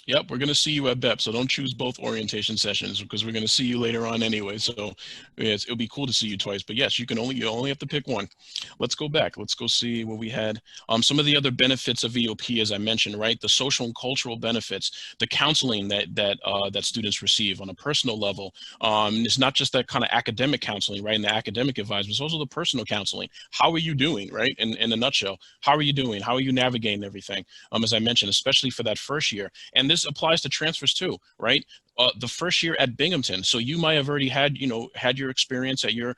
Yep, we're going to see you at BEP, so don't choose both orientation sessions because we're going to see you later on anyway. So yes, it'll be cool to see you twice. But yes, you only have to pick one. Let's go back. Let's go see what we had. Some of the other benefits of EOP, as I mentioned, right? The social and cultural benefits, the counseling that students receive on a personal level. It's not just that kind of academic counseling, right? And the academic advice, but it's also the personal counseling. How are you doing, right? In a nutshell, how are you doing? How are you navigating everything? As I mentioned, especially for that first year. And this applies to transfers too, right? The first year at Binghamton. So you might have already had your experience at your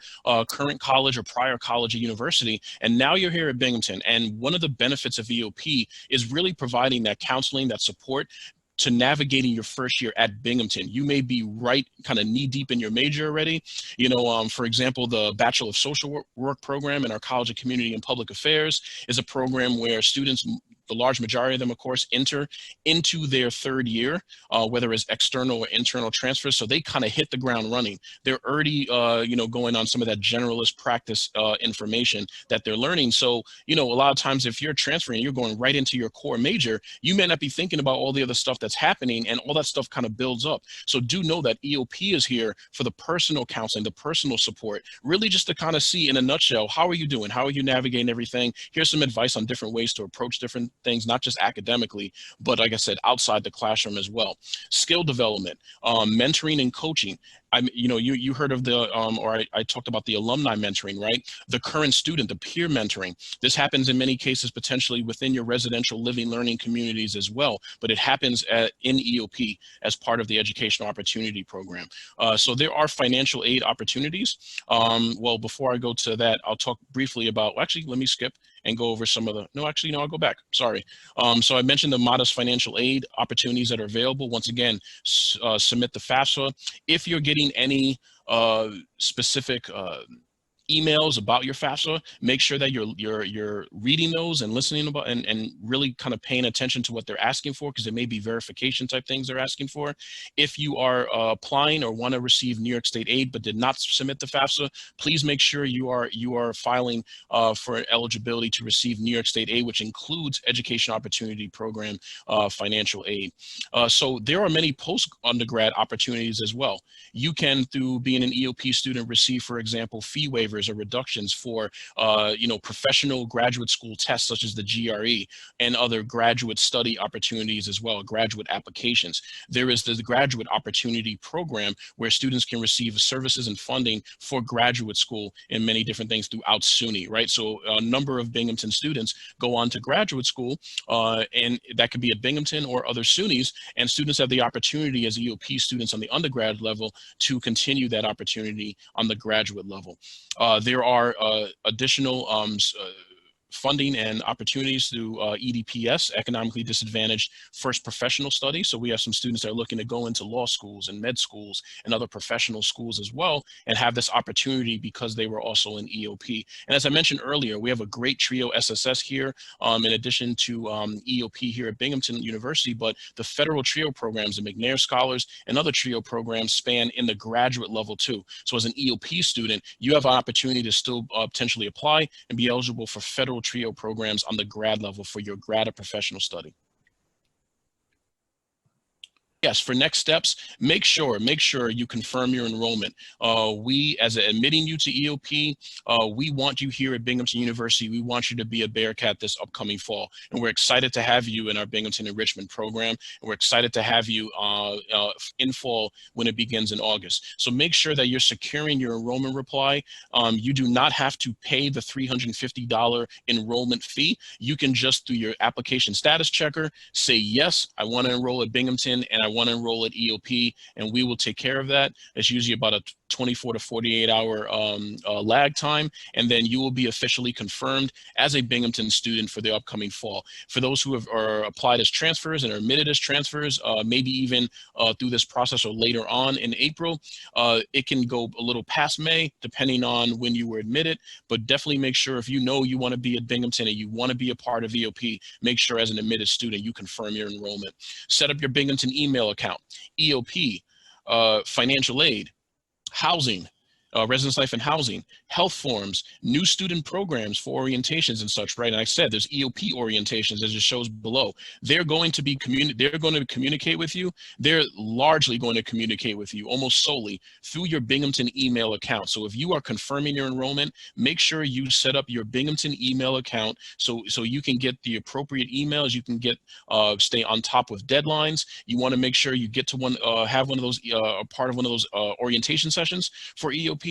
current college or prior college or university, and now you're here at Binghamton. And one of the benefits of EOP is really providing that counseling, that support to navigating your first year at Binghamton. You may be right kind of knee deep in your major already. For example, the Bachelor of Social Work program in our College of Community and Public Affairs is a program where students, the large majority of them, of course, enter into their third year, whether it's external or internal transfers. So they kind of hit the ground running. They're already, going on some of that generalist practice information that they're learning. So, a lot of times if you're transferring, you're going right into your core major, you may not be thinking about all the other stuff that's happening, and all that stuff kind of builds up. So do know that EOP is here for the personal counseling, the personal support, really just to kind of see in a nutshell, how are you doing? How are you navigating everything? Here's some advice on different ways to approach different things, not just academically, but like I said, outside the classroom as well. Skill development, mentoring and coaching. You heard of I talked about the alumni mentoring, right? The current student, the peer mentoring. This happens in many cases potentially within your residential living learning communities as well, but it happens in EOP as part of the Educational Opportunity Program. So there are financial aid opportunities. Well, before I go to that, I'll talk briefly about, actually, let me skip and go over some of I'll go back, sorry. So I mentioned the modest financial aid opportunities that are available. Once again, submit the FAFSA. If you're getting any specific emails about your FAFSA, make sure that you're reading those and listening about and really kind of paying attention to what they're asking for, because there may be verification type things they're asking for. If you are applying or want to receive New York State aid but did not submit the FAFSA, please make sure you are filing for eligibility to receive New York State aid, which includes Education Opportunity Program financial aid. So there are many post-undergrad opportunities as well. You can, through being an EOP student, receive, for example, fee waivers waivers or reductions for, professional graduate school tests such as the GRE and other graduate study opportunities as well, graduate applications. There is the Graduate Opportunity Program where students can receive services and funding for graduate school and many different things throughout SUNY, right? So a number of Binghamton students go on to graduate school, and that could be at Binghamton or other SUNYs, and students have the opportunity as EOP students on the undergrad level to continue that opportunity on the graduate level. There are additional funding and opportunities through EDPS, Economically Disadvantaged First Professional Study. So we have some students that are looking to go into law schools and med schools and other professional schools as well, and have this opportunity because they were also in EOP. And as I mentioned earlier, we have a great trio SSS here, in addition to EOP here at Binghamton University, but the federal trio programs, the McNair Scholars and other trio programs span in the graduate level too. So as an EOP student, you have an opportunity to still potentially apply and be eligible for federal trio programs on the grad level for your grad or professional study. Yes, for next steps, make sure you confirm your enrollment. We, as admitting you to EOP, we want you here at Binghamton University. We want you to be a Bearcat this upcoming fall. And we're excited to have you in our Binghamton Enrichment Program. And we're excited to have you in fall when it begins in August. So make sure that you're securing your enrollment reply. You do not have to pay the $350 enrollment fee. You can just, through your application status checker, say, yes, I want to enroll at Binghamton and I want to enroll at EOP, and we will take care of that. It's usually about a 24 to 48 hour lag time, and then you will be officially confirmed as a Binghamton student for the upcoming fall. For those who are applied as transfers and are admitted as transfers, maybe even through this process or later on in April, it can go a little past May, depending on when you were admitted, but definitely make sure if you know you want to be at Binghamton and you want to be a part of EOP, make sure as an admitted student you confirm your enrollment. Set up your Binghamton email account, EOP, financial aid, housing, residence life and housing, health forms, new student programs for orientations and such, right? And I said there's EOP orientations, as it shows below. They're going to communicate with you. They're largely going to communicate with you almost solely through your Binghamton email account. So if you are confirming your enrollment, make sure you set up your Binghamton email account so you can get the appropriate emails. You can get stay on top with deadlines. You want to make sure you get to have one of those part of one of those orientation sessions for EOP,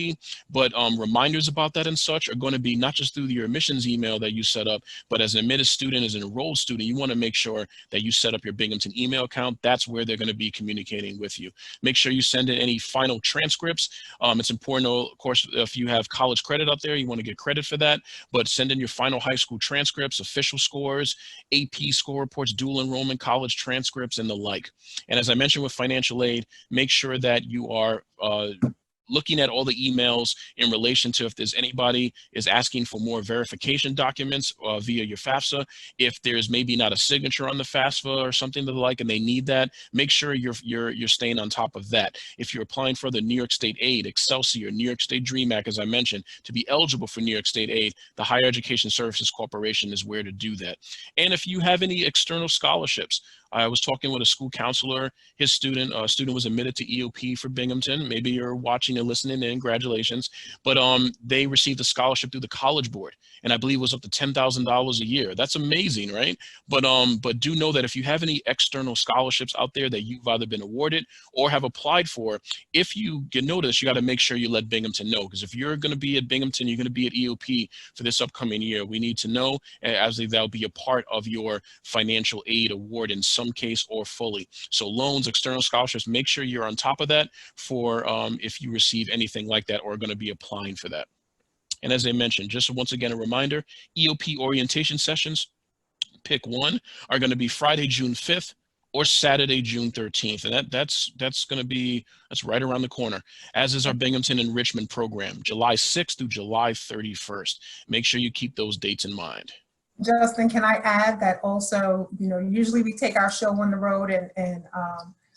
but reminders about that and such are going to be not just through your admissions email that you set up, but as an admitted student, as an enrolled student, you want to make sure that you set up your Binghamton email account. That's where they're going to be communicating with you. Make sure you send in any final transcripts. It's important, of course, if you have college credit out there, you want to get credit for that, but send in your final high school transcripts, official scores, AP score reports, dual enrollment, college transcripts, and the like. And as I mentioned with financial aid, make sure that you are looking at all the emails in relation to if there's anybody is asking for more verification documents via your FAFSA. If there's maybe not a signature on the FAFSA or something to the like, and they need that, make sure you're staying on top of that. If you're applying for the New York State Aid, Excelsior, New York State DREAM Act, as I mentioned, to be eligible for New York State Aid, the Higher Education Services Corporation is where to do that. And if you have any external scholarships, I was talking with a school counselor. His student was admitted to EOP for Binghamton. Maybe you're watching and listening in, congratulations. But they received a scholarship through the College Board, and I believe it was up to $10,000 a year. That's amazing, right? But do know that if you have any external scholarships out there that you've either been awarded or have applied for, if you get notice, you got to make sure you let Binghamton know, because if you're going to be at Binghamton, you're going to be at EOP for this upcoming year. We need to know, as that'll be a part of your financial aid award in some case or fully. So loans, external scholarships, make sure you're on top of that for if you receive anything like that or are going to be applying for that. And as I mentioned, just once again, a reminder, EOP orientation sessions, pick one, are going to be Friday, June 5th or Saturday, June 13th. And that's right around the corner, as is our Binghamton Enrichment Program, July 6th through July 31st. Make sure you keep those dates in mind. Justin, can I add that also, usually we take our show on the road and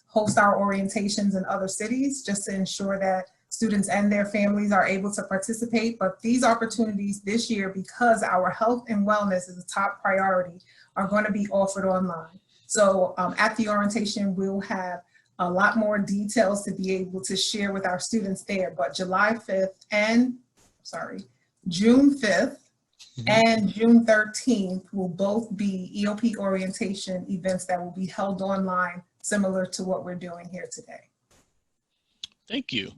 host our orientations in other cities just to ensure that students and their families are able to participate. But these opportunities this year, because our health and wellness is a top priority, are going to be offered online. So at the orientation, we'll have a lot more details to be able to share with our students there. But July 5th and June 5th and June 13th will both be EOP orientation events that will be held online, similar to what we're doing here today. Thank you.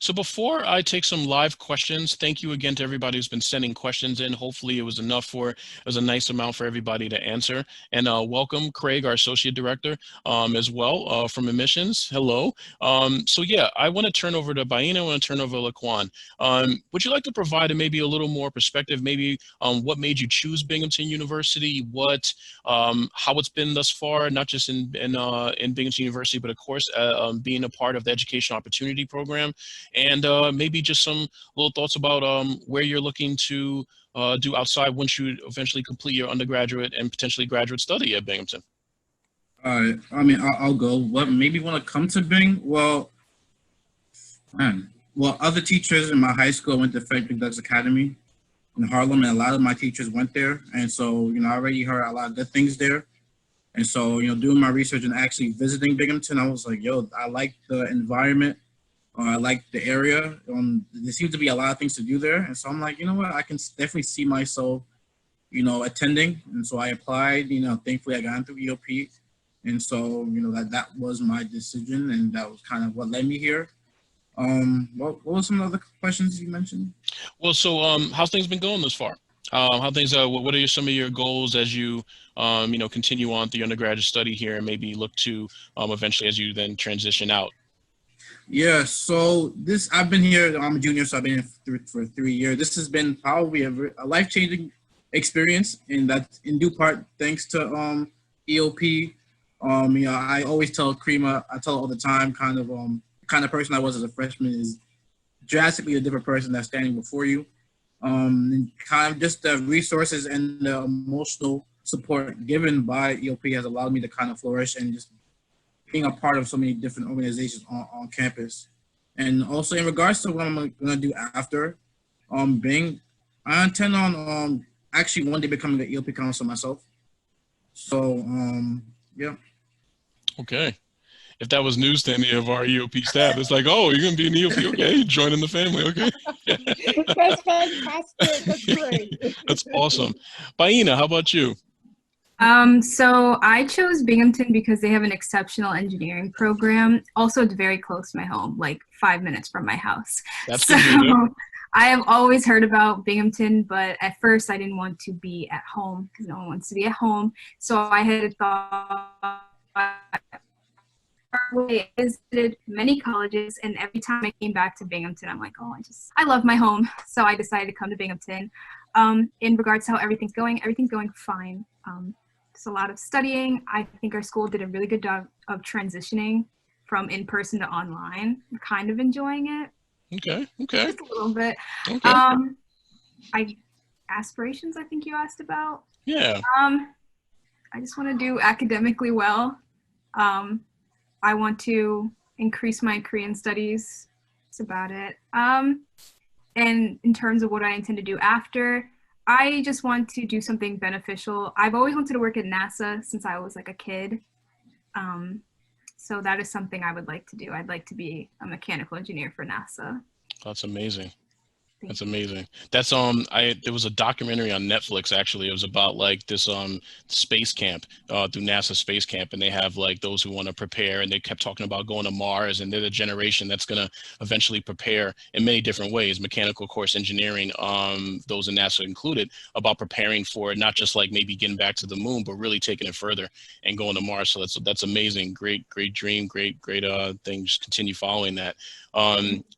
So before I take some live questions, thank you again to everybody who's been sending questions in. Hopefully it was enough for, it was a nice amount for everybody to answer. And welcome Craig, our Associate Director, as well from admissions. Hello. So yeah, I want to turn over to Baina, I want to turn over to Laquan. Would you like to provide maybe a little more perspective, maybe what made you choose Binghamton University, what, how it's been thus far, not just in Binghamton University, but of course being a part of the Educational Opportunity Program, and maybe just some little thoughts about where you're looking to do outside once you eventually complete your undergraduate and potentially graduate study at Binghamton. I mean, I'll go. What made me want to come to Bing? Well, other teachers in my high school went to Frederick Douglass Academy in Harlem, and a lot of my teachers went there. And so, I already heard a lot of good things there. And so, doing my research and actually visiting Binghamton, I was like, yo, I like the environment. I like the area. There seems to be a lot of things to do there. And so I'm like, you know what, I can definitely see myself, attending. And so I applied, thankfully I got into EOP. And so, that was my decision, and that was kind of what led me here. What were some other questions you mentioned? Well, so how's things been going thus far? How things what are some of your goals as you continue on through your undergraduate study here, and maybe look to eventually as you then transition out? Yeah, so I've been here, I'm a junior, so I've been here for 3 years. This has been probably a life-changing experience, and that's in due part thanks to EOP. I always tell Krima, I tell her all the time, kind of person I was as a freshman is drastically a different person that's standing before you. And kind of just the resources and the emotional support given by EOP has allowed me to kind of flourish and just being a part of so many different organizations on campus. And also in regards to what I'm gonna do after Bing, I intend on actually one day becoming an EOP counselor myself. So yeah. Okay. If that was news to any of our EOP staff, it's like, oh, you're gonna be an EOP, okay, joining the family, okay. That's fantastic, that's great. That's awesome. Baina, how about you? So I chose Binghamton because they have an exceptional engineering program. Also, it's very close to my home, like 5 minutes from my house. That's so convenient. I have always heard about Binghamton, but at first I didn't want to be at home because no one wants to be at home. So I had thought, I visited many colleges, and every time I came back to Binghamton, I'm like, oh, I love my home. So I decided to come to Binghamton. In regards to how everything's going fine. It's a lot of studying. I think our school did a really good job of transitioning from in-person to online. I'm kind of enjoying it. Okay. Just a little bit. Okay. Aspirations, I think you asked about. Yeah. I just want to do academically well. I want to increase my Korean studies. That's about it. And in terms of what I intend to do after, I just want to do something beneficial. I've always wanted to work at NASA since I was like a kid. So that is something I would like to do. I'd like to be a mechanical engineer for NASA. That's amazing. That's amazing. That's there was a documentary on Netflix actually. It was about like this space camp through NASA space camp, and they have like those who want to prepare, and they kept talking about going to Mars, and they're the generation that's going to eventually prepare in many different ways, mechanical, of course, engineering, those in NASA included, about preparing for it, not just like maybe getting back to the moon, but really taking it further and going to Mars. So that's amazing. Great dream, great thing. Just continue following that.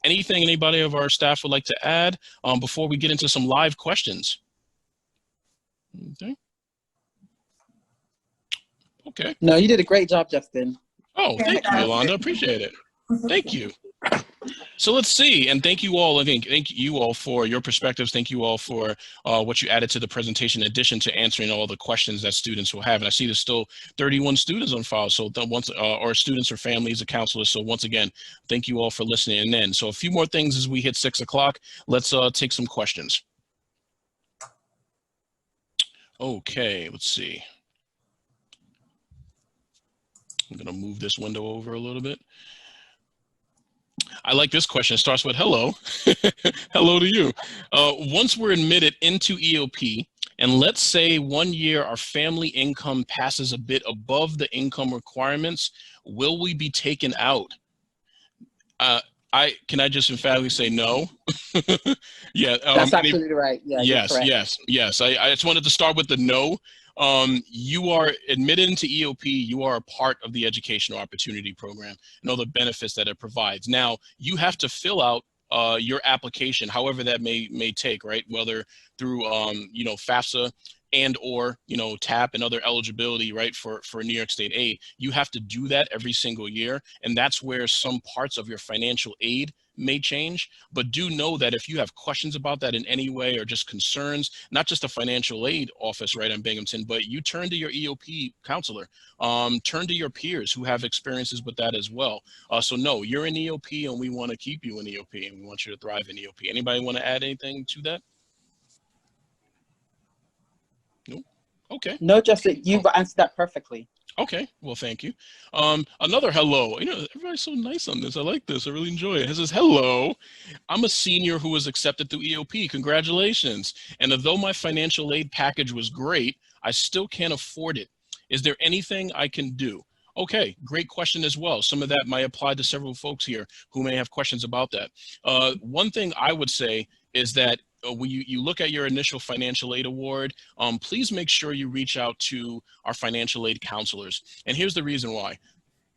Anything anybody of our staff would like to add before we get into some live questions? Okay. No, you did a great job, Justin. Oh, thank you, Yolanda. Appreciate it. Thank you. So let's see, and thank you all. Again, thank you all for your perspectives. Thank you all for what you added to the presentation, in addition to answering all the questions that students will have. And I see there's still 31 students on file, so or students or families or counselors. So once again, thank you all for listening in. So a few more things as we hit 6 o'clock. Let's take some questions. Okay, let's see. I'm gonna move this window over a little bit. I like this question. It starts with hello. Hello to you. Once we're admitted into EOP, and let's say 1 year our family income passes a bit above the income requirements, will we be taken out? Can I just emphatically say no? Yeah. That's absolutely right. Yeah, you're Yes, correct. yes. I just wanted to start with the no. You are admitted into EOP. You are a part of the Educational Opportunity Program and all the benefits that it provides. Now, you have to fill out your application, however that may take, right? Whether through FAFSA and or TAP and other eligibility, right, for New York State aid. You have to do that every single year, and that's where some parts of your financial aid may change. But do know that if you have questions about that in any way or just concerns, not just a financial aid office right in Binghamton, but you turn to your EOP counselor, turn to your peers who have experiences with that as well. So no, you're in EOP and we want to keep you in EOP and we want you to thrive in EOP. Anybody want to add anything to that? No? Okay. No, Justin, you've answered that perfectly. Okay, well, thank you. Another hello. Everybody's so nice on this. I like this. I really enjoy it. It says, hello, I'm a senior who was accepted through EOP. Congratulations. And although my financial aid package was great, I still can't afford it. Is there anything I can do? Okay, great question as well. Some of that might apply to several folks here who may have questions about that. One thing I would say is that when you look at your initial financial aid award, please make sure you reach out to our financial aid counselors. And here's the reason why.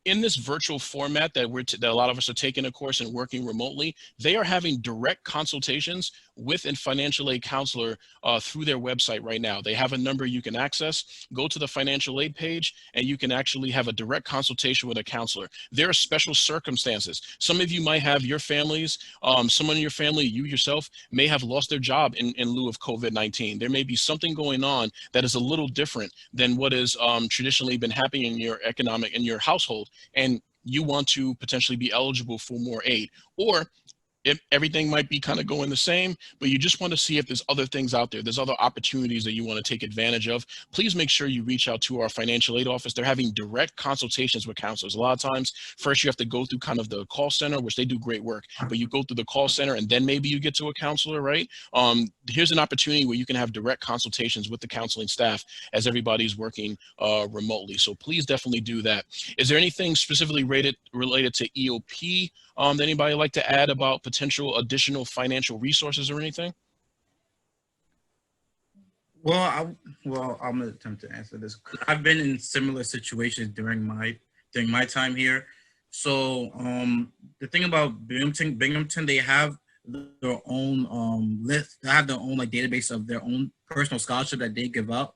In this virtual format that that a lot of us are taking a course and working remotely, they are having direct consultations with a financial aid counselor through their website right now. They have a number you can access. Go to the financial aid page and you can actually have a direct consultation with a counselor. There are special circumstances. Some of you might have your families, someone in your family, you yourself may have lost their job in lieu of COVID-19. There may be something going on that is a little different than what has traditionally been happening in your household, and you want to potentially be eligible for more aid. Or if everything might be kind of going the same, but you just want to see if there's other things out there, there's other opportunities that you want to take advantage of, please make sure you reach out to our financial aid office. They're having direct consultations with counselors. A lot of times, first you have to go through kind of the call center, which they do great work, but you go through the call center and then maybe you get to a counselor, right? Here's an opportunity where you can have direct consultations with the counseling staff as everybody's working remotely. So please definitely do that. Is there anything specifically related to EOP that anybody like to add about potential additional financial resources or anything? Well, I'm gonna attempt to answer this. I've been in similar situations during my time here. So the thing about Binghamton, they have their own list. They have their own database of their own personal scholarship that they give out.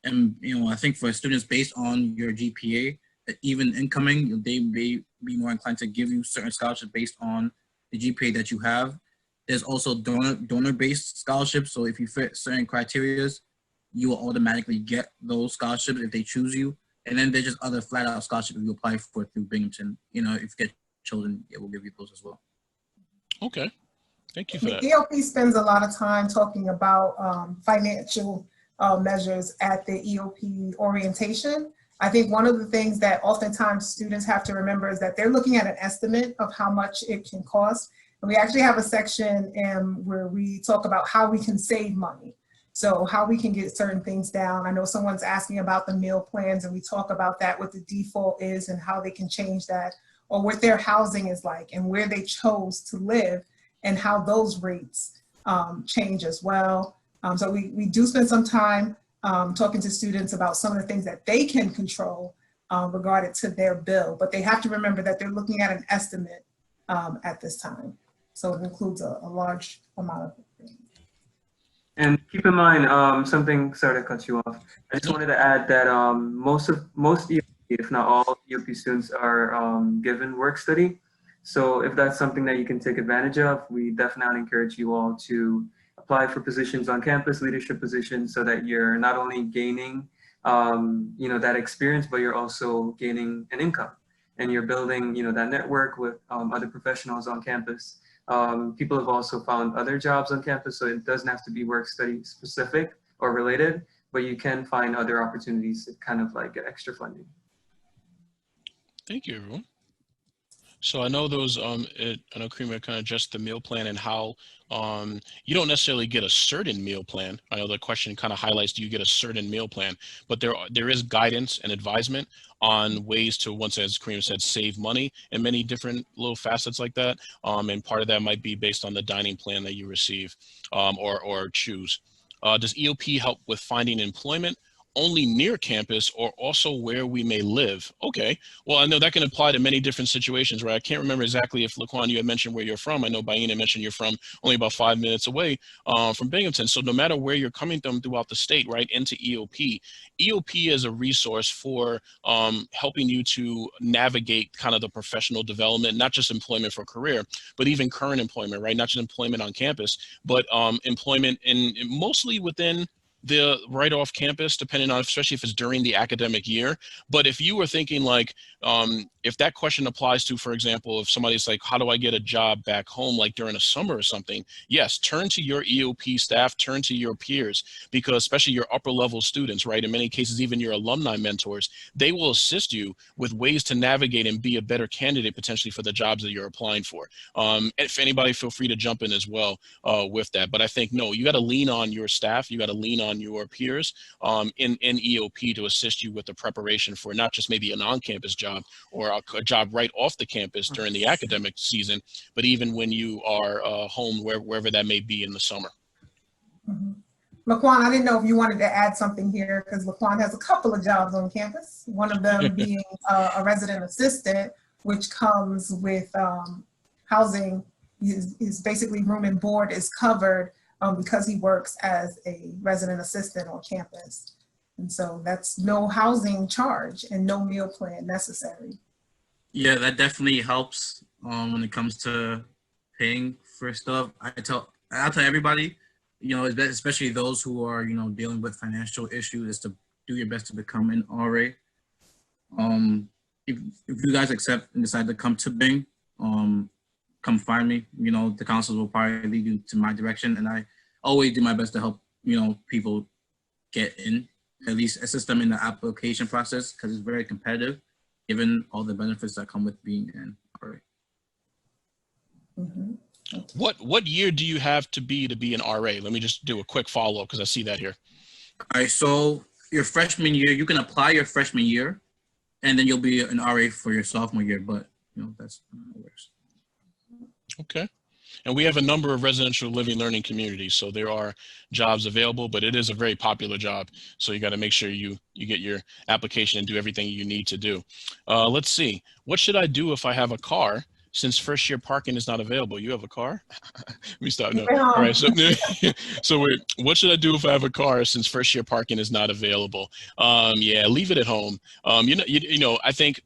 And I think for students based on your GPA, even incoming, they may be more inclined to give you certain scholarships based on the GPA that you have. There's also donor-based scholarships. So if you fit certain criteria, you will automatically get those scholarships if they choose you. And then there's just other flat-out scholarships you apply for through Binghamton. If you get chosen, it will give you those as well. Okay, thank you for that. The EOP spends a lot of time talking about financial measures at the EOP orientation. I think one of the things that oftentimes students have to remember is that they're looking at an estimate of how much it can cost. And we actually have a section where we talk about how we can save money. So how we can get certain things down. I know someone's asking about the meal plans, and we talk about that, what the default is and how they can change that, or what their housing is like and where they chose to live and how those rates change as well. So we do spend some time talking to students about some of the things that they can control regarding to their bill, but they have to remember that they're looking at an estimate at this time. So it includes a large amount of things. And keep in mind something, sorry to cut you off. I just wanted to add that most EOP, if not all EOP students are given work study. So if that's something that you can take advantage of, we definitely encourage you all to apply for positions on campus, leadership positions, so that you're not only gaining that experience, but you're also gaining an income, and you're building that network with other professionals on campus. People have also found other jobs on campus, so it doesn't have to be work study specific or related, but you can find other opportunities to kind of get extra funding. Thank you, everyone. So I know those, I know Karima kind of addressed the meal plan and how you don't necessarily get a certain meal plan. I know the question kind of highlights, do you get a certain meal plan? But there is guidance and advisement on ways to, once, as Karima said, save money and many different little facets like that. And part of that might be based on the dining plan that you receive or choose. Does EOP help with finding employment only near campus or also where we may live? Okay, well, I know that can apply to many different situations, right? I can't remember exactly if Laquan, you had mentioned where you're from. I know Baina mentioned you're from only about 5 minutes away from Binghamton. So no matter where you're coming from throughout the state, right, into EOP, EOP is a resource for helping you to navigate kind of the professional development, not just employment for career, but even current employment, right? Not just employment on campus, but employment in mostly within the right off campus, depending on, especially if it's during the academic year. But if you were thinking like, if that question applies to, for example, if somebody's like, how do I get a job back home, like during a summer or something? Yes, turn to your EOP staff, turn to your peers, because especially your upper level students, right? In many cases, even your alumni mentors, they will assist you with ways to navigate and be a better candidate potentially for the jobs that you're applying for. If anybody, feel free to jump in as well with that. But I think, no, you got to lean on your staff, you got to lean on your peers in EOP to assist you with the preparation for not just maybe an on-campus job or a job right off the campus during the academic season, but even when you are home, wherever that may be in the summer. Laquan, I didn't know if you wanted to add something here, because Laquan has a couple of jobs on campus, one of them being a resident assistant, which comes with housing. His basically room and board is covered because he works as a resident assistant on campus. And so that's no housing charge and no meal plan necessary. Yeah, that definitely helps when it comes to paying for stuff. I'll tell everybody, you know, especially those who are, you know, dealing with financial issues, is to do your best to become an RA. If you guys accept and decide to come to Bing, come find me. You know, the counselors will probably lead you to my direction, and I always do my best to help, you know, people get in, at least assist them in the application process, because it's very competitive, given all the benefits that come with being an RA. What year do you have to be an RA? Let me just do a quick follow-up because I see that here. All right, so your freshman year, you can apply your freshman year, and then you'll be an RA for your sophomore year, but you know, that's how it works. Okay. And we have a number of residential living learning communities, so there are jobs available, but it is a very popular job. So you got to make sure you get your application and do everything you need to do. Let's see. What should I do if I have a car, since first year parking is not available? You have a car? Let me start. No. All right. So wait, what should I do if I have a car since first year parking is not available? Yeah, leave it at home. You know, I think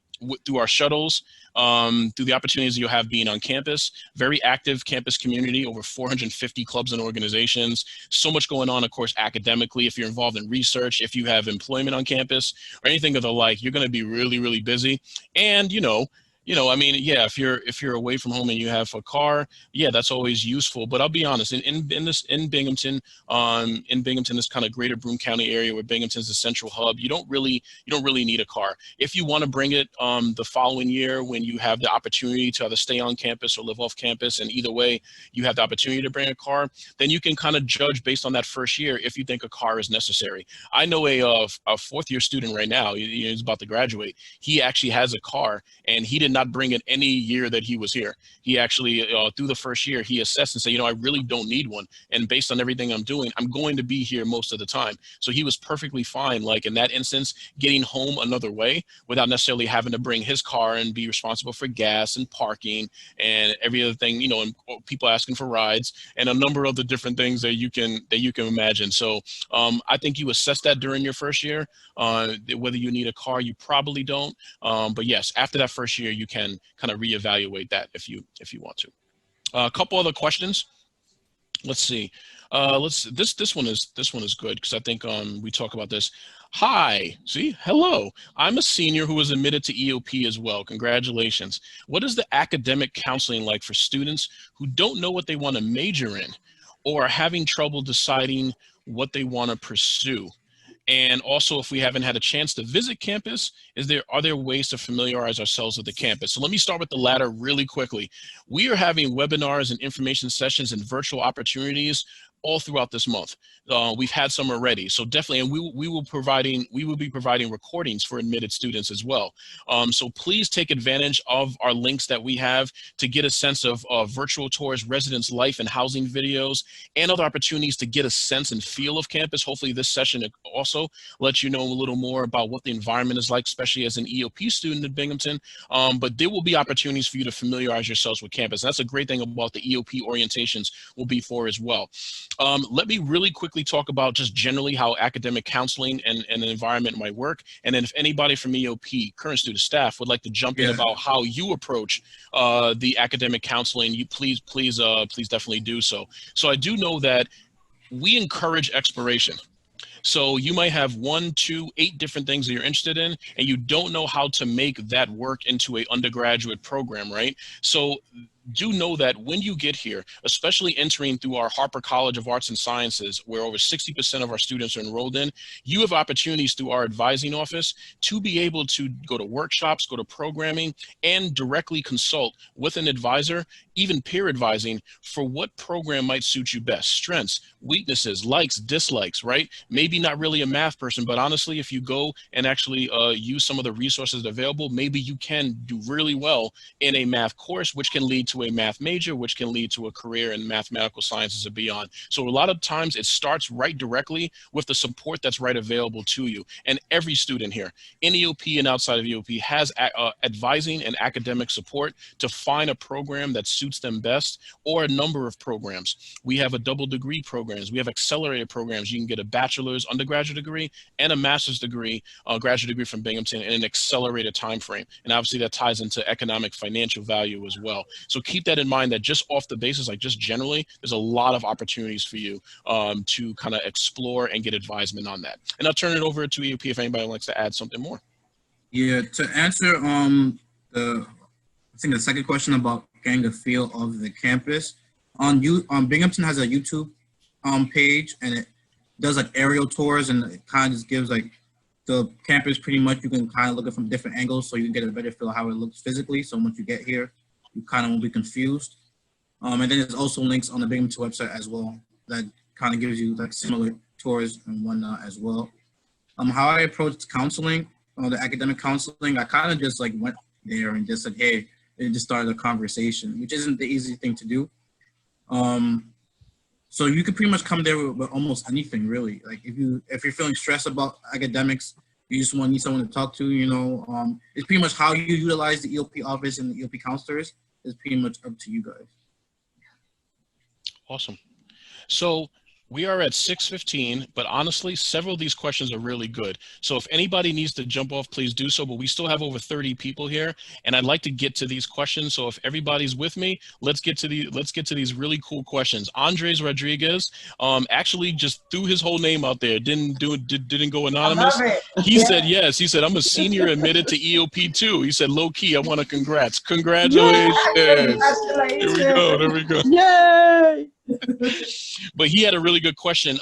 through our shuttles, through the opportunities you'll have being on campus, very active campus community, over 450 clubs and organizations, so much going on, of course, academically. If you're involved in research, if you have employment on campus or anything of the like, you're going to be really, really busy. And, you know, I mean, yeah, if you're away from home and you have a car, yeah, that's always useful. But I'll be honest, in Binghamton, this kind of greater Broome County area where Binghamton's the central hub, you don't really need a car. If you want to bring it the following year when you have the opportunity to either stay on campus or live off campus, and either way you have the opportunity to bring a car, then you can kind of judge based on that first year if you think a car is necessary. I know a fourth year student right now, he's about to graduate. He actually has a car, and he did not bring it any year that he was here. He actually, through the first year, he assessed and said, you know, I really don't need one. And based on everything I'm doing, I'm going to be here most of the time. So he was perfectly fine, like in that instance, getting home another way without necessarily having to bring his car and be responsible for gas and parking and every other thing, you know, and people asking for rides and a number of the different things that you can imagine. So I think you assess that during your first year, whether you need a car, you probably don't. But yes, after that first year, you can kind of reevaluate that if you want to. A couple other questions. Let's see. This one is good because I think we talk about this. Hi, see, hello. I'm a senior who was admitted to EOP as well. Congratulations. What is the academic counseling like for students who don't know what they want to major in or are having trouble deciding what they want to pursue? And also, if we haven't had a chance to visit campus, are there ways to familiarize ourselves with the campus? So let me start with the latter really quickly. We are having webinars and information sessions and virtual opportunities all throughout this month. We've had some already, so definitely, and we will be providing recordings for admitted students as well. So please take advantage of our links that we have to get a sense of virtual tours, residence life and housing videos, and other opportunities to get a sense and feel of campus. Hopefully this session also lets you know a little more about what the environment is like, especially as an EOP student at Binghamton. But there will be opportunities for you to familiarize yourselves with campus. That's a great thing about the EOP orientations will be for as well. Let me really quickly talk about just generally how academic counseling and the environment might work. And then if anybody from EOP, current student staff, would like to jump in about how you approach the academic counseling, you please definitely do so. So I do know that we encourage exploration. So you might have 1, 2, 8 different things that you're interested in, and you don't know how to make that work into an undergraduate program, right? So do know that when you get here, especially entering through our Harper College of Arts and Sciences, where over 60% of our students are enrolled in, you have opportunities through our advising office to be able to go to workshops, go to programming, and directly consult with an advisor, even peer advising, for what program might suit you best. Strengths, weaknesses, likes, dislikes, right? Maybe not really a math person, but honestly, if you go and actually use some of the resources available, maybe you can do really well in a math course, which can lead to a math major, which can lead to a career in mathematical sciences and beyond. So a lot of times it starts right directly with the support that's right available to you. And every student here in EOP and outside of EOP has advising and academic support to find a program that suits them best, or a number of programs. We have a double degree programs. We have accelerated programs. You can get a bachelor's undergraduate degree and a master's degree, graduate degree from Binghamton in an accelerated time frame. And obviously that ties into economic financial value as well. So keep that in mind, that just off the basis, like just generally, there's a lot of opportunities for you to kind of explore and get advisement on that. And I'll turn it over to EOP if anybody likes to add something more. Yeah, to answer I think the second question about getting a feel of the campus, Binghamton has a YouTube page, and it does like aerial tours, and it kind of just gives like the campus pretty much. You can kind of look at it from different angles, so you can get a better feel of how it looks physically. So once you get here, you kind of won't be confused. And then there's also links on the Binghamton website as well that kind of gives you like similar tours and whatnot as well. How I approached counseling, the academic counseling, I kind of just like went there and just said, hey, and just started a conversation, which isn't the easy thing to do. So you could pretty much come there with almost anything, really. Like if you're feeling stressed about academics, you just need someone to talk to, you know. It's pretty much how you utilize the EOP office and the EOP counselors is pretty much up to you guys. Awesome. So we are at 6:15, but honestly, several of these questions are really good. So if anybody needs to jump off, please do so, but we still have over 30 people here, and I'd like to get to these questions. So if everybody's with me, let's get to these really cool questions. Andres Rodriguez actually just threw his whole name out there, didn't go anonymous. He said yes. He said, I'm a senior admitted to EOP too. He said, low key, I want to congratulations. There we go. Yay! But he had a really good question.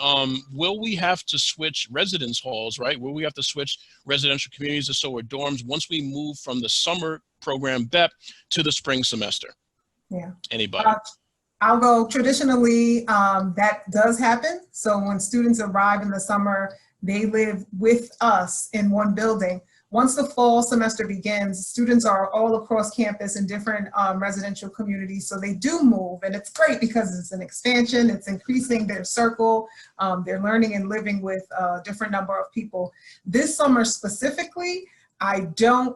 Will we have to switch residence halls, right? Will we have to switch residential communities or dorms once we move from the summer program BEP to the spring semester? Yeah. Anybody? I'll go. Traditionally, that does happen. So when students arrive in the summer, they live with us in one building. Once the fall semester begins, students are all across campus in different residential communities, so they do move, and it's great because it's an expansion, it's increasing their circle, they're learning and living with a different number of people. This summer specifically, I can't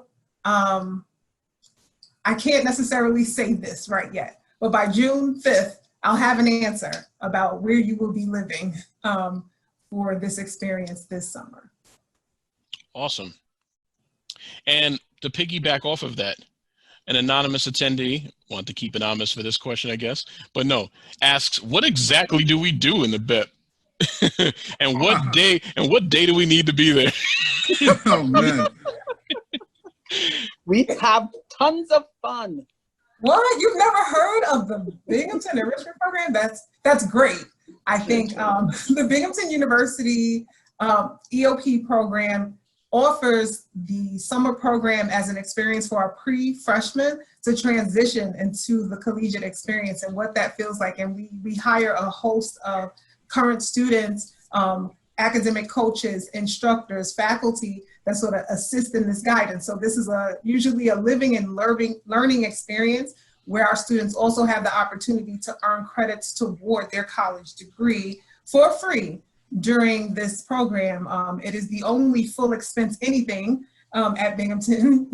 necessarily say this right yet, but by June 5th, I'll have an answer about where you will be living for this experience this summer. Awesome. And to piggyback off of that, an anonymous attendee, want to keep anonymous for this question, I guess, but no, asks, what exactly do we do in the BEP? and what day do we need to be there? Oh man. We have tons of fun. What? You've never heard of the Binghamton Enrichment Program? That's great. I think the Binghamton University EOP program offers the summer program as an experience for our pre-freshmen to transition into the collegiate experience and what that feels like. And we hire a host of current students, academic coaches, instructors, faculty that sort of assist in this guidance. So this is usually a living and learning experience where our students also have the opportunity to earn credits toward their college degree for free during this program. It is the only full expense anything at Binghamton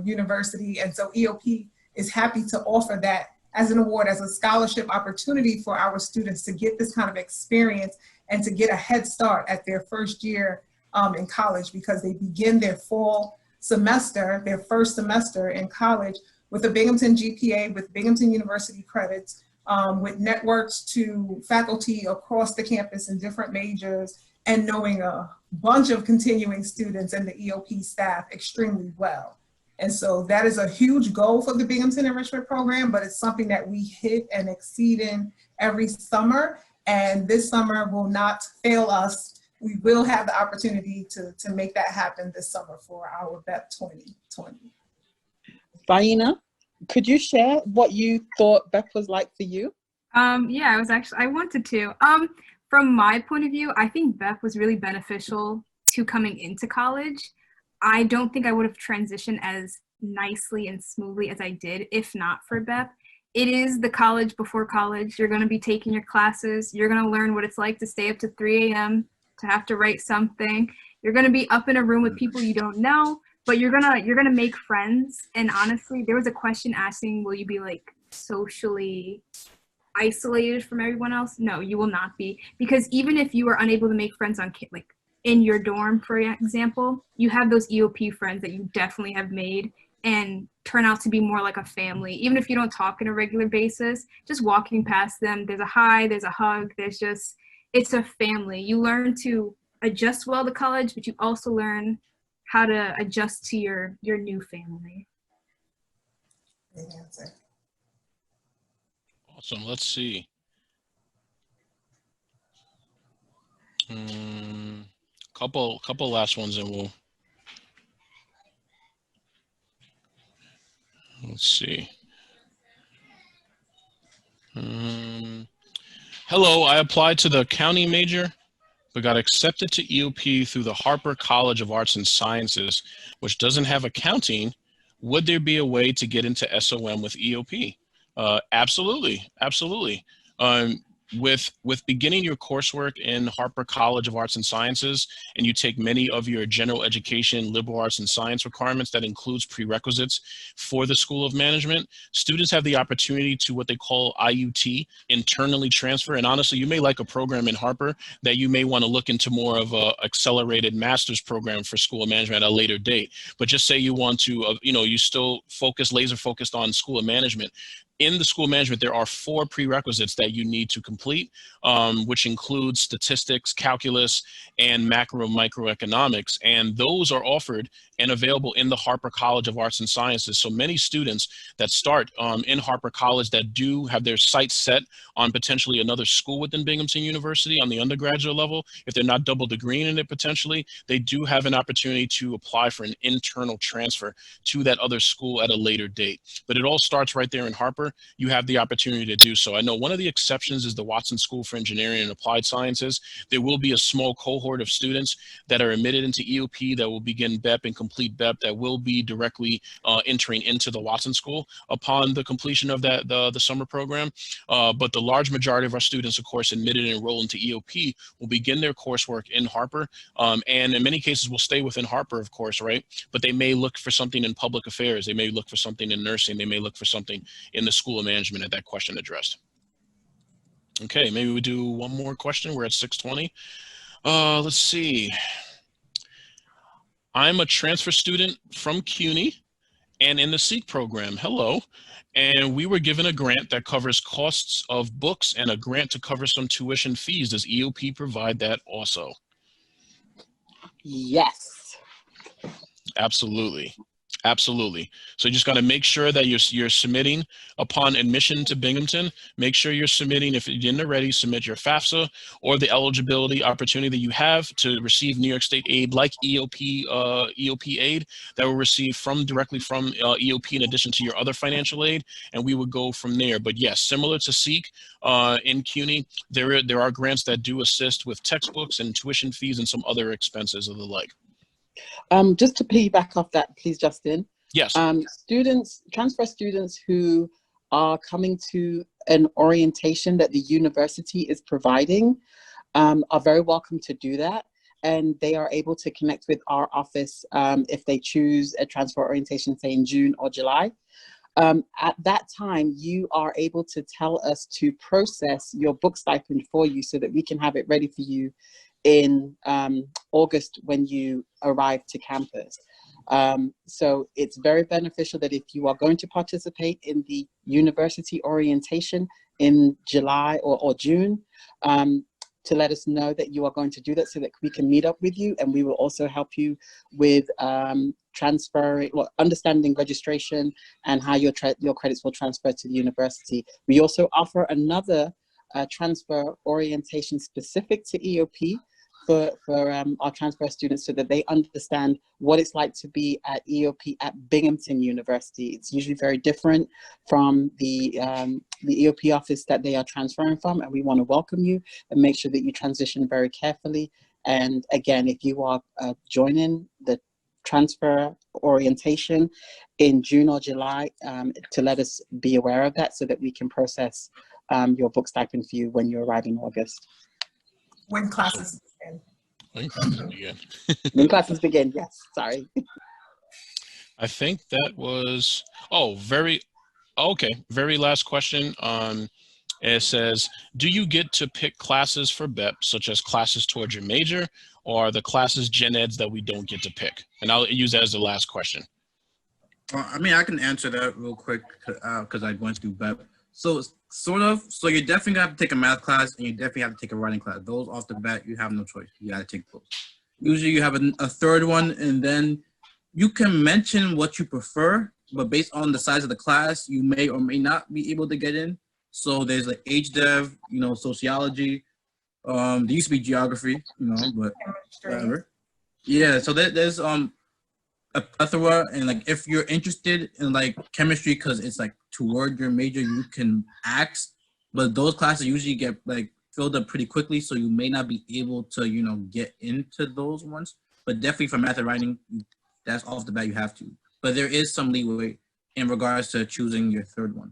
University. And so EOP is happy to offer that as an award, as a scholarship opportunity for our students to get this kind of experience and to get a head start at their first year in college, because they begin their fall semester, their first semester in college with a Binghamton GPA, with Binghamton University credits, with networks to faculty across the campus in different majors, and knowing a bunch of continuing students and the EOP staff extremely well. And so that is a huge goal for the Binghamton Enrichment Program, but it's something that we hit and exceed in every summer. And this summer will not fail us. We will have the opportunity to make that happen this summer for our BEP 2020. Faina, could you share what you thought BEP was like for you? Yeah, I wanted to. From my point of view, I think BEP was really beneficial to coming into college. I don't think I would have transitioned as nicely and smoothly as I did if not for BEP. It is the college before college. You're going to be taking your classes. You're going to learn what it's like to stay up to 3 a.m. to have to write something. You're going to be up in a room with people you don't know, but you're gonna make friends. And honestly, there was a question asking, will you be like socially isolated from everyone else? No, you will not be, because even if you are unable to make friends on like in your dorm, for example, you have those EOP friends that you definitely have made and turn out to be more like a family. Even if you don't talk on a regular basis, just walking past them, there's a hi, there's a hug, it's a family. You learn to adjust well to college, but you also learn how to adjust to your new family. Great answer. Awesome. Let's see. Couple last ones, and let's see. Hello, I applied to the accounting major, but got accepted to EOP through the Harper College of Arts and Sciences, which doesn't have accounting. Would there be a way to get into SOM with EOP? Absolutely, absolutely. With beginning your coursework in Harper College of Arts and Sciences, and you take many of your general education, liberal arts and science requirements, that includes prerequisites for the School of Management, students have the opportunity to what they call IUT, internally transfer. And honestly, you may like a program in Harper that you may want to look into more of a accelerated master's program for School of Management at a later date. But just say you want to, you still laser focused on School of Management. In the School of Management, there are 4 prerequisites that you need to complete, which include statistics, calculus, and microeconomics. And those are offered and available in the Harper College of Arts and Sciences. So many students that start in Harper College that do have their sights set on potentially another school within Binghamton University on the undergraduate level, if they're not double degreeing in it potentially, they do have an opportunity to apply for an internal transfer to that other school at a later date. But it all starts right there in Harper. You have the opportunity to do so. I know one of the exceptions is the Watson School for Engineering and Applied Sciences. There will be a small cohort of students that are admitted into EOP that will begin BEP and complete BEP that will be directly entering into the Watson School upon the completion of the summer program. But the large majority of our students, of course, admitted and enrolled into EOP will begin their coursework in Harper. And in many cases will stay within Harper, of course, right? But they may look for something in public affairs. They may look for something in nursing. They may look for something in the School of Management at that question addressed. Okay, maybe we do one more question. We're at 6:20. Let's see. I'm a transfer student from CUNY and in the SEEK program. Hello. And we were given a grant that covers costs of books and a grant to cover some tuition fees. Does EOP provide that also? Yes. Absolutely. Absolutely. So you just got to make sure that you're submitting upon admission to Binghamton. Make sure you're submitting, if you didn't already, submit your FAFSA or the eligibility opportunity that you have to receive New York State aid, like EOP aid that will receive directly from EOP in addition to your other financial aid, and we would go from there. But yes, similar to SEEK in CUNY, there are grants that do assist with textbooks and tuition fees and some other expenses of the like. Just to piggyback off that, please, Justin. Yes. Transfer students who are coming to an orientation that the university is providing are very welcome to do that. And they are able to connect with our office if they choose a transfer orientation, say in June or July. At that time, you are able to tell us to process your book stipend for you so that we can have it ready for you in August when you arrive to campus. So it's very beneficial that if you are going to participate in the university orientation in July or June, to let us know that you are going to do that so that we can meet up with you, and we will also help you with understanding registration and how your credits will transfer to the university. We also offer another transfer orientation specific to EOP for our transfer students so that they understand what it's like to be at EOP at Binghamton University. It's usually very different from the EOP office that they are transferring from, and we want to welcome you and make sure that you transition very carefully. And again, if you are joining the transfer orientation in June or July, to let us be aware of that so that we can process your book stipend for you when you arrive in August. When classes begin. When classes begin. When classes begin, yes, sorry. I think that was, very last question. It says, do you get to pick classes for BEP, such as classes towards your major, or are the classes gen eds that we don't get to pick? And I'll use that as the last question. I mean, I can answer that real quick because I went through BEP. So you're definitely gonna have to take a math class, and you definitely have to take a writing class. Those off the bat, you have no choice. You gotta take both. Usually you have a third one, and then you can mention what you prefer, but based on the size of the class, you may or may not be able to get in. So there's like HDev, sociology. There used to be geography, but whatever. Yeah, so there's a plethora, and like if you're interested in like chemistry because it's like toward your major, you can ask, but those classes usually get like filled up pretty quickly, so you may not be able to get into those ones. But definitely for math and writing, that's off the bat you have to. But there is some leeway in regards to choosing your third one.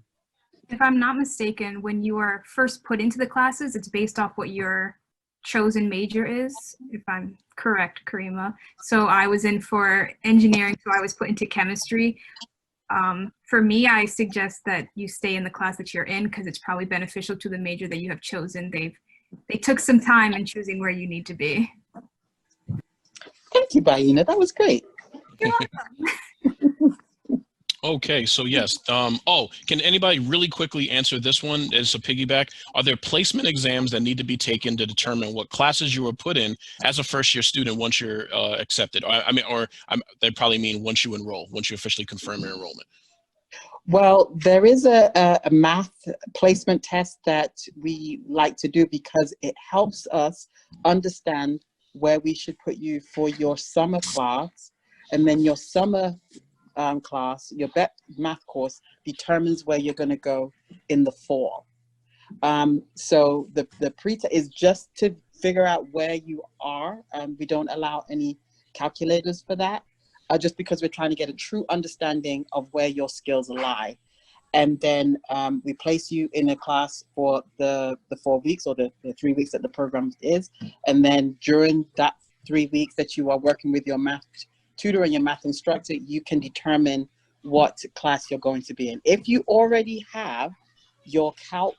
If I'm not mistaken, when you are first put into the classes, it's based off what your chosen major is, if I'm correct, Karima. So I was in for engineering, so I was put into chemistry. For me, I suggest that you stay in the class that you're in because it's probably beneficial to the major that you have chosen. They took some time in choosing where you need to be. Thank you, Baina. That was great. You're welcome. Okay, so yes. Can anybody really quickly answer this one as a piggyback? Are there placement exams that need to be taken to determine what classes you were put in as a first-year student once you're accepted? They probably mean once you enroll, once you officially confirm your enrollment. Well, there is a math placement test that we like to do because it helps us understand where we should put you for your summer class, and then your summer class, your BEP math course determines where you're going to go in the fall. So the pre-test is just to figure out where you are. We don't allow any calculators for that, just because we're trying to get a true understanding of where your skills lie. And then we place you in a class for the 4 weeks or the 3 weeks that the program is. And then during that 3 weeks that you are working with your math tutor and your math instructor, you can determine what class you're going to be in. If you already have your calc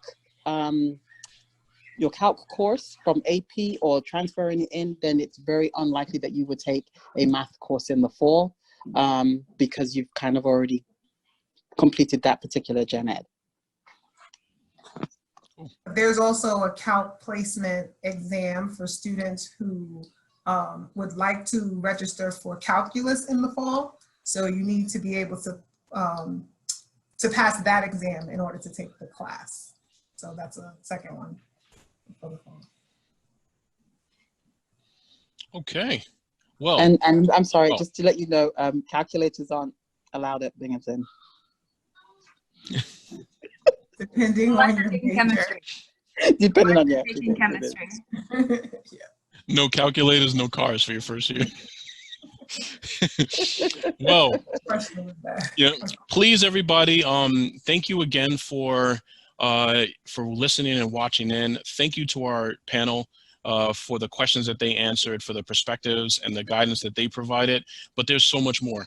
course from AP or transferring it in, then it's very unlikely that you would take a math course in the fall because you've kind of already completed that particular gen ed. There's also a calc placement exam for students who would like to register for calculus in the fall. So you need to be able to pass that exam in order to take the class. So that's a second one for the phone. Okay. Well, And I'm sorry, oh. just to let you know, calculators aren't allowed at Binghamton. Depending on your major. Chemistry. Depending on your Taking chemistry. Yeah. No calculators, no cars for your first year. Well, yeah, please everybody, thank you again for listening and watching in. Thank you to our panel for the questions that they answered, for the perspectives and the guidance that they provided. But there's so much more.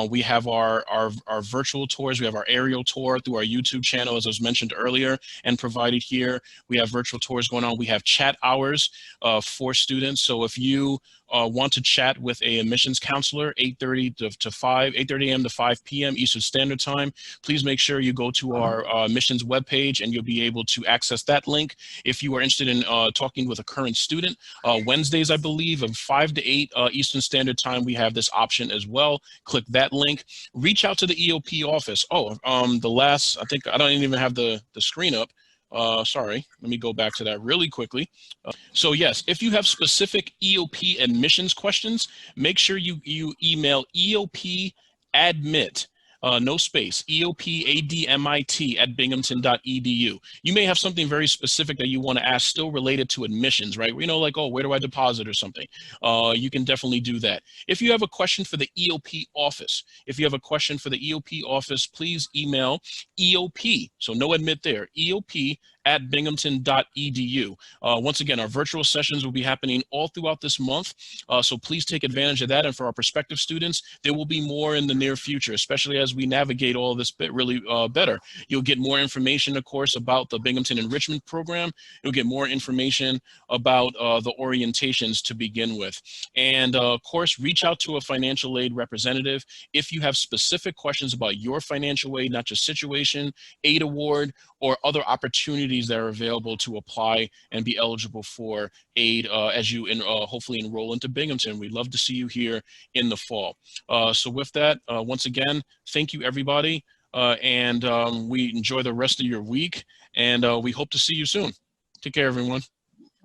We have our virtual tours. We have our aerial tour through our YouTube channel, as was mentioned earlier and provided here. We have virtual tours going on. We have chat hours for students. So if you want to chat with a admissions counselor, 8:30 a.m. to 5 p.m. Eastern Standard Time, please make sure you go to our admissions webpage and you'll be able to access that link. If you are interested in talking with a current student, Wednesdays, I believe, of 5 to 8 Eastern Standard Time, we have this option as well. Click that link. Reach out to the EOP office. The last, I think I don't even have the screen up. Sorry, let me go back to that really quickly. So yes, if you have specific EOP admissions questions, make sure you email EOP-ADMIT, no space, EOP-ADMIT at binghamton.edu. You may have something very specific that you want to ask still related to admissions, right? You know, like, oh, where do I deposit or something? You can definitely do that. If you have a question for the EOP office, please email EOP, so no admit there, EOP at binghamton.edu. Once again, our virtual sessions will be happening all throughout this month, so please take advantage of that. And for our prospective students, there will be more in the near future, especially as we navigate all this really better. You'll get more information, of course, about the Binghamton Enrichment Program. You'll get more information about the orientations to begin with. And of course, reach out to a financial aid representative if you have specific questions about your financial aid, not just situation, aid award, or other opportunities that are available to apply and be eligible for aid as you hopefully enroll into Binghamton. We'd love to see you here in the fall. So with that, once again, thank you everybody, and we enjoy the rest of your week, and we hope to see you soon. Take care, everyone.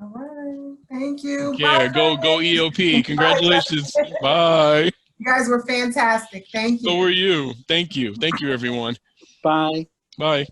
All right, thank you. Yeah, go EOP. Congratulations. Bye. You guys were fantastic. Thank you. So were you. Thank you. Thank you, everyone. Bye. Bye.